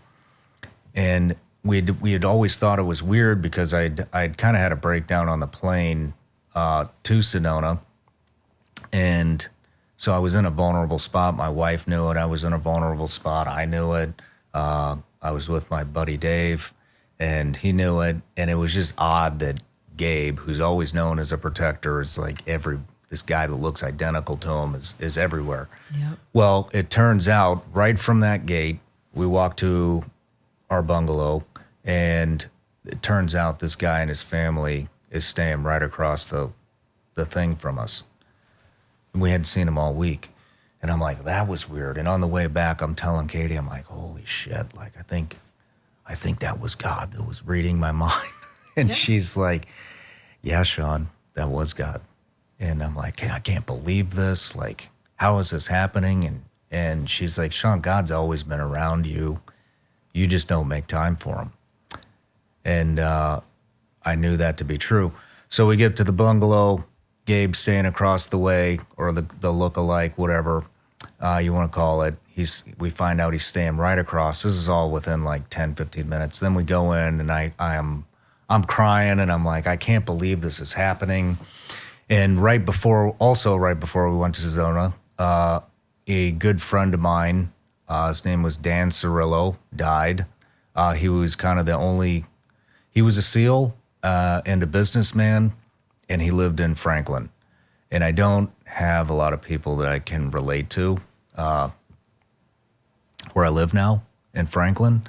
we had always thought it was weird because I'd kind of had a breakdown on the plane to Sedona. And so I was in a vulnerable spot. My wife knew it. I was in a vulnerable spot. I knew it. I was with my buddy Dave, and he knew it. And it was just odd that Gabe, who's always known as a protector, is like this guy that looks identical to him is everywhere. Yep. Well, it turns out right from that gate, we walked to our bungalow, and it turns out this guy and his family is staying right across the thing from us. And we hadn't seen him all week. And I'm like, that was weird. And on the way back, I'm telling Katie, I'm like, holy shit, like I think that was God that was reading my mind. And she's like, yeah, Shawn, that was God. And I'm like, hey, I can't believe this. Like, how is this happening? And she's like, Shawn, God's always been around you. You just don't make time for him. And I knew that to be true. So we get to the bungalow, Gabe's staying across the way, or the look-alike, whatever you want to call it. We find out he's staying right across. This is all within like 10, 15 minutes. Then we go in, and I'm crying, and I'm like, I can't believe this is happening. And right before we went to Sedona, a good friend of mine, his name was Dan Cirillo, died. He was kind of he was a SEAL and a businessman, and he lived in Franklin. And I don't have a lot of people that I can relate to where I live now in Franklin.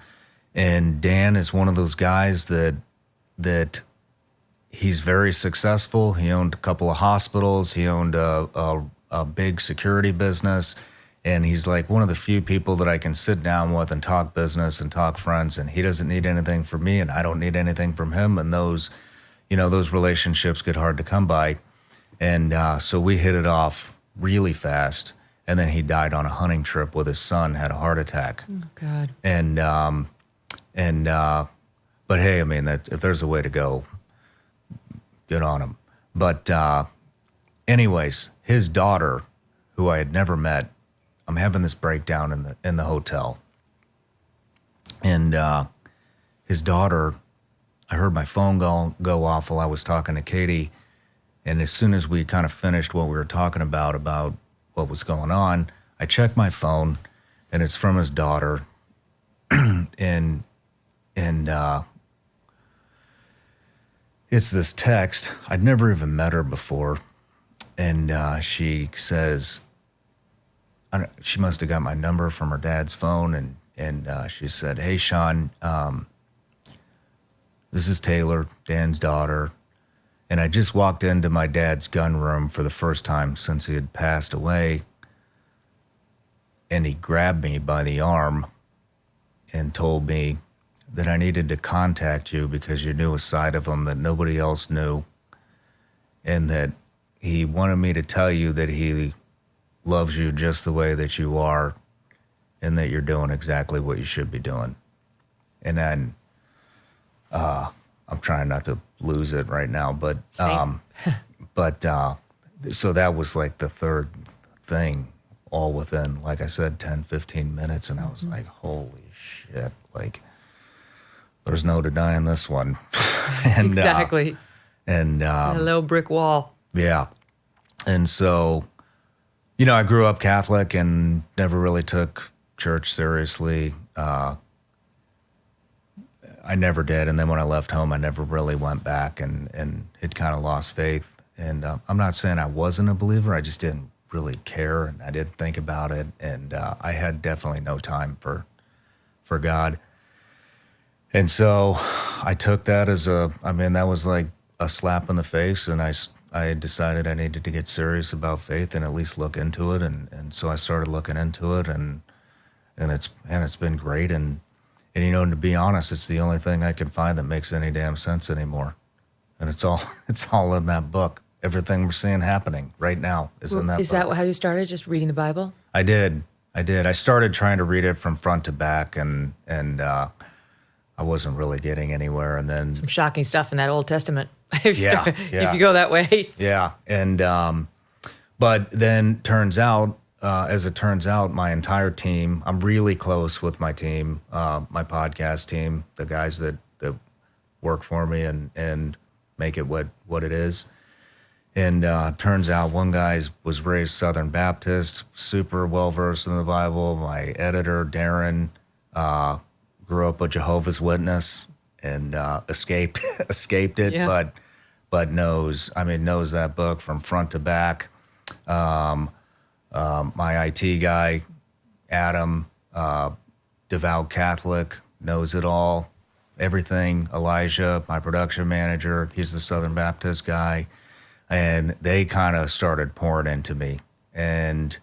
And Dan is one of those guys that he's very successful. He owned a couple of hospitals. He owned a big security business. And he's like one of the few people that I can sit down with and talk business and talk friends. And he doesn't need anything from me, and I don't need anything from him. And those relationships get hard to come by. And so we hit it off really fast. And then he died on a hunting trip with his son, had a heart attack. Oh, God. But hey, I mean, if there's a way to go, good on him. But anyways, his daughter, who I had never met, I'm having this breakdown in the hotel. And his daughter, I heard my phone go off while I was talking to Katie. And as soon as we kind of finished what we were talking about what was going on, I checked my phone, and it's from his daughter. and it's this text. I'd never even met her before. And she says, she must have got my number from her dad's phone. And she said, hey, Shawn, this is Taylor, Dan's daughter. And I just walked into my dad's gun room for the first time since he had passed away. And he grabbed me by the arm and told me that I needed to contact you because you knew a side of him that nobody else knew. And that he wanted me to tell you that he loves you just the way that you are, and that you're doing exactly what you should be doing. And then I'm trying not to lose it right now, but so that was like the third thing, all within, like I said, 10, 15 minutes. And I was like, holy shit, like there's no denying this one. And, Exactly. A little brick wall. Yeah. And so, I grew up Catholic and never really took church seriously. I never did. And then when I left home, I never really went back and had kind of lost faith. And I'm not saying I wasn't a believer. I just didn't really care, and I didn't think about it. And I had definitely no time for God. And so I took that that was like a slap in the face. And I decided I needed to get serious about faith and at least look into it. And so I started looking into it, and it's been great. And to be honest, it's the only thing I can find that makes any damn sense anymore. And it's all in that book. Everything we're seeing happening right now is in that book. Is that how you started, just reading the Bible? I did. I started trying to read it from front to back, and I wasn't really getting anywhere. And then Some shocking stuff in that Old Testament. Yeah, If you go that way. yeah. And, but then as it turns out, my entire team, I'm really close with my team, my podcast team, the guys that work for me and make it what it is. And turns out one guy was raised Southern Baptist, super well-versed in the Bible. My editor, Darren, grew up a Jehovah's Witness and escaped it, Yeah. but knows that book from front to back. My IT guy, Adam, devout Catholic, knows it all, everything. Elijah, my production manager, he's the Southern Baptist guy. And they kind of started pouring into me. And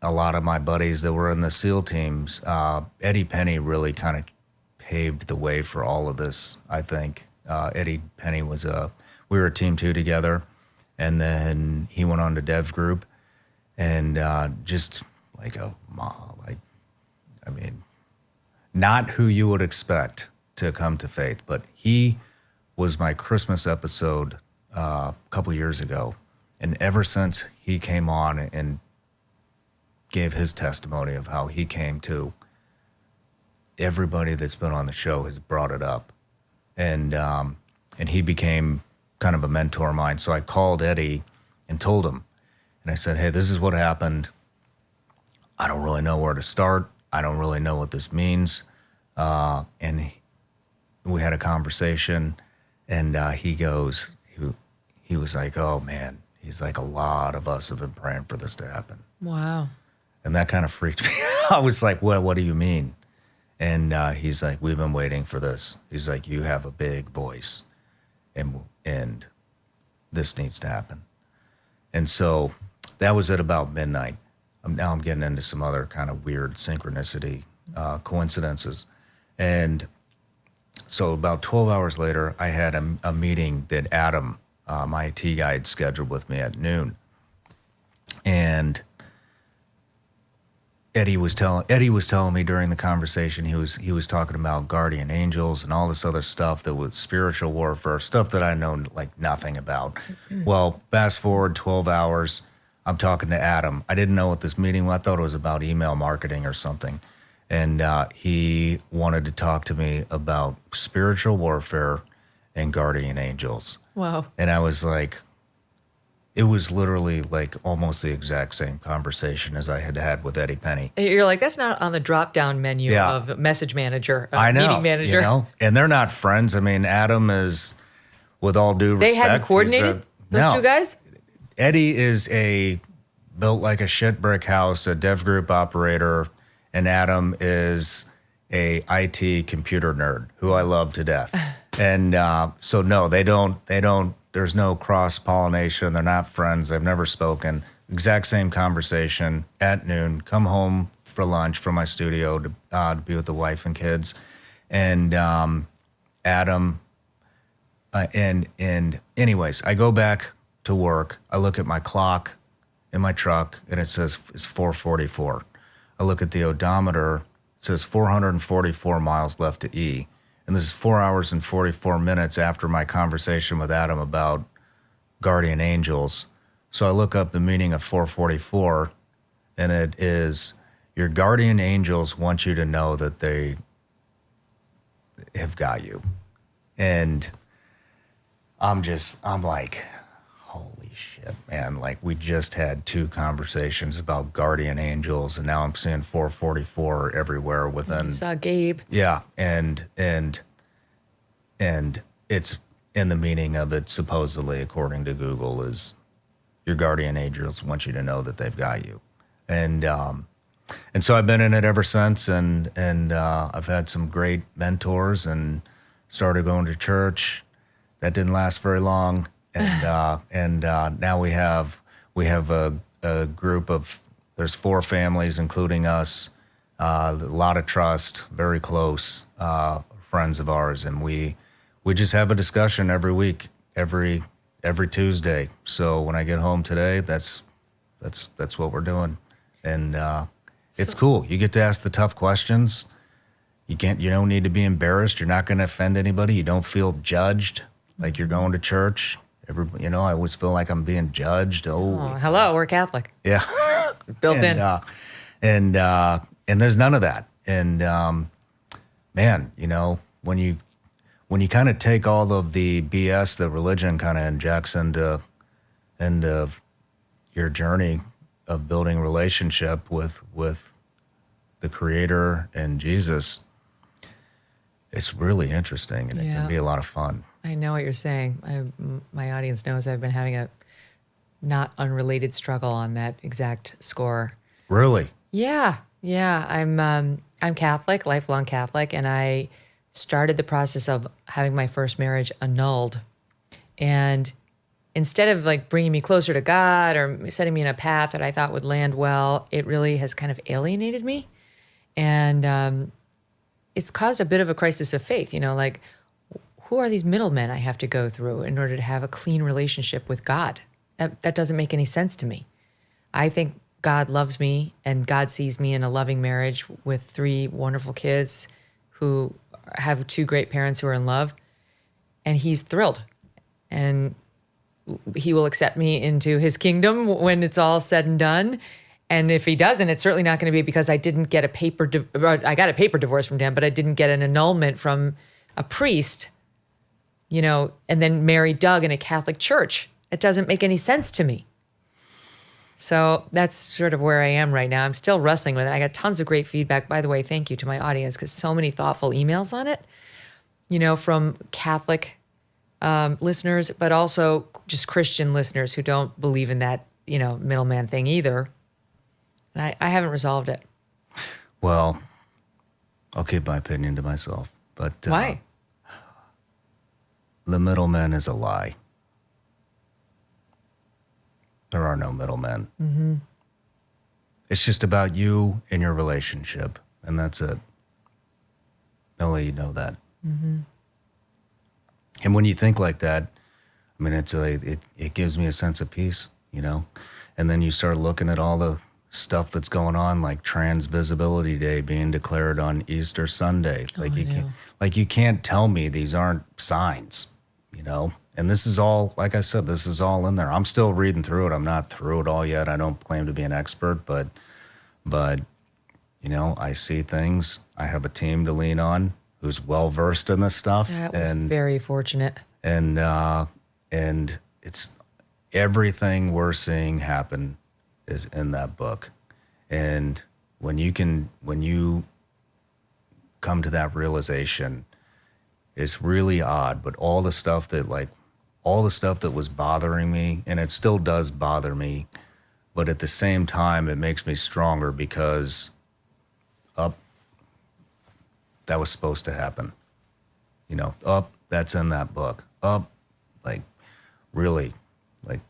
a lot of my buddies that were in the SEAL teams, Eddie Penny really kind of paved the way for all of this, I think. Eddie Penny we were a team 2 together. And then he went on to Dev Group. And just not who you would expect to come to faith, but he was my Christmas episode a couple years ago. And ever since he came on and gave his testimony of how he came to, everybody that's been on the show has brought it up. And he became kind of a mentor of mine. So I called Eddie and told him, and I said, hey, this is what happened. I don't really know where to start. I don't really know what this means. And we had a conversation, and he was like, oh man, he's like, a lot of us have been praying for this to happen. Wow. And that kind of freaked me out. I was like, what do you mean? And he's like, we've been waiting for this. He's like, you have a big voice, and this needs to happen. And so that was at about midnight. Now I'm getting into some other kind of weird synchronicity, coincidences. And so about 12 hours later, I had a meeting that Adam, my IT guy, had scheduled with me at noon. And Eddie was telling me during the conversation, he was talking about guardian angels and all this other stuff that was spiritual warfare, stuff that I know like nothing about. Well, fast forward 12 hours, I'm talking to Adam. I didn't know what this meeting was. I thought it was about email marketing or something. And he wanted to talk to me about spiritual warfare and guardian angels. Wow. And I was like, it was literally like almost the exact same conversation as I had with Eddie Penny. You're like, that's not on the drop-down menu Yeah. of message manager, I know, meeting manager. you know, and they're not friends. I mean, Adam is, with all due respect, They hadn't coordinated, those two guys? Eddie is built like a shit brick house, a dev group operator, and Adam is a IT computer nerd who I love to death. And so no, they don't, there's no cross-pollination. They're not friends. They've never spoken. Exact same conversation at noon. Come home for lunch from my studio to be with the wife and kids. And Adam, and anyways, I go back to work. I look at my clock in my truck, and it says it's 4:44. I look at the odometer. It says 444 miles left to E. And this is 4 hours and 44 minutes after my conversation with Adam about guardian angels. So I look up the meaning of 444, and it is, your guardian angels want you to know that they have got you. And I'm like, holy shit, man. Like, we just had 2 conversations about guardian angels, and now I'm seeing 444 everywhere within. You saw Gabe. Yeah, and it's in the meaning of it, supposedly, according to Google, is your guardian angels want you to know that they've got you. And so I've been in it ever since, and I've had some great mentors and started going to church. That didn't last very long. And now we have a group of, there's 4 families, including us, a lot of trust, very close friends of ours, and we just have a discussion every week, every Tuesday. So when I get home today, that's what we're doing, and it's cool. You get to ask the tough questions. You don't need to be embarrassed. You're not going to offend anybody. You don't feel judged like you're going to church. I always feel like I'm being judged. Oh, hello, we're Catholic. Yeah. Built in. And there's none of that. And man, when you kind of take all of the BS that religion kind of injects into your journey of building relationship with the Creator and Jesus, it's really interesting, and it can be a lot of fun. I know what you're saying. My audience knows I've been having a not unrelated struggle on that exact score. Really? Yeah. I'm Catholic, lifelong Catholic, and I started the process of having my first marriage annulled. And instead of like bringing me closer to God or setting me in a path that I thought would land well, it really has kind of alienated me. And it's caused a bit of a crisis of faith, like, who are these middlemen I have to go through in order to have a clean relationship with God? That doesn't make any sense to me. I think God loves me, and God sees me in a loving marriage with 3 wonderful kids who have 2 great parents who are in love, and he's thrilled. And he will accept me into his kingdom when it's all said and done. And if he doesn't, it's certainly not going to be because I didn't get I got a paper divorce from him, but I didn't get an annulment from a priest, and then marry Doug in a Catholic church. It doesn't make any sense to me. So that's sort of where I am right now. I'm still wrestling with it. I got tons of great feedback. By the way, thank you to my audience, because so many thoughtful emails on it, from Catholic listeners, but also just Christian listeners who don't believe in that, middleman thing either. And I haven't resolved it. Well, I'll keep my opinion to myself. But why? The middleman is a lie. There are no middlemen. Mm-hmm. It's just about you and your relationship, and that's it. I'll let you know that. Mm-hmm. And when you think like that, I mean, it gives me a sense of peace, And then you start looking at all the stuff that's going on, like Trans Visibility Day being declared on Easter Sunday. You can't tell me these aren't signs, And this is all, like I said, this is all in there. I'm still reading through it. I'm not through it all yet. I don't claim to be an expert, but I see things. I have a team to lean on who's well versed in this stuff. That was very fortunate. And it's everything we're seeing happen is in that book. And when you come to that realization, it's really odd, but all the stuff that was bothering me, and it still does bother me, but at the same time, it makes me stronger because that was supposed to happen. That's in that book. Really,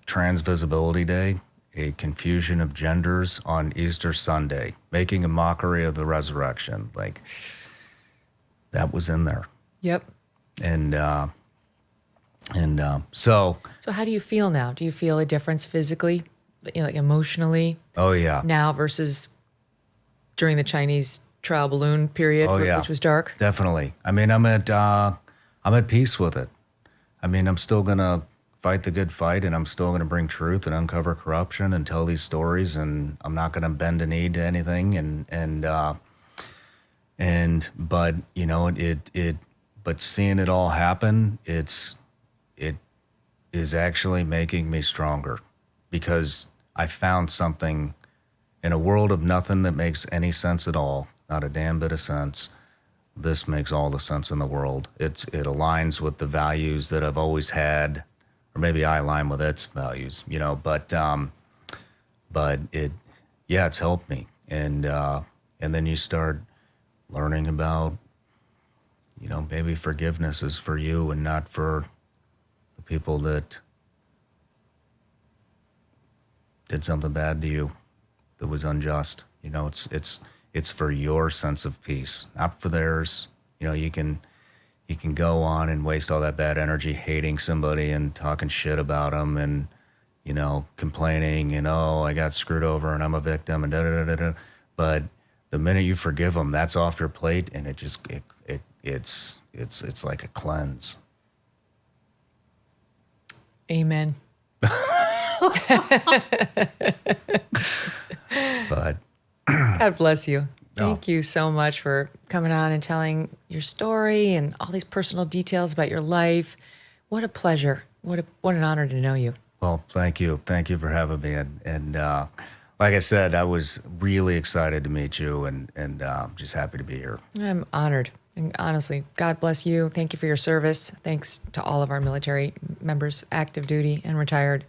Trans Visibility Day, a confusion of genders on Easter Sunday, making a mockery of the resurrection. That was in there. Yep. So how do you feel now? Do you feel a difference physically, emotionally? Oh yeah. Now versus during the Chinese trial balloon period, which was dark? Definitely. I mean, I'm at peace with it. I mean, I'm still gonna fight the good fight, and I'm still gonna bring truth and uncover corruption and tell these stories, and I'm not gonna bend a knee to anything. But seeing it all happen, it is actually making me stronger, because I found something in a world of nothing that makes any sense at all, not a damn bit of sense. This makes all the sense in the world. It aligns with the values that I've always had, or maybe I align with its values, but it's helped me. And then you start learning about, maybe forgiveness is for you and not for the people that did something bad to you that was unjust. It's for your sense of peace, not for theirs. You can go on and waste all that bad energy hating somebody and talking shit about them and, complaining and, I got screwed over and I'm a victim and da da da da da. the minute you forgive them, that's off your plate, and it's like a cleanse. Amen. But God bless you. Thank you so much for coming on and telling your story and all these personal details about your life. What a pleasure. What an honor to know you. well, thank you for having me, and like I said, I was really excited to meet you, and just happy to be here. I'm honored. And honestly, God bless you. Thank you for your service. Thanks to all of our military members, active duty and retired,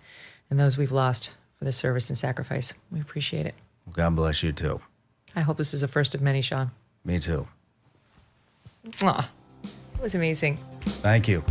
and those we've lost for the service and sacrifice. We appreciate it. God bless you too. I hope this is the first of many, Shawn. Me too. Aw, it was amazing. Thank you.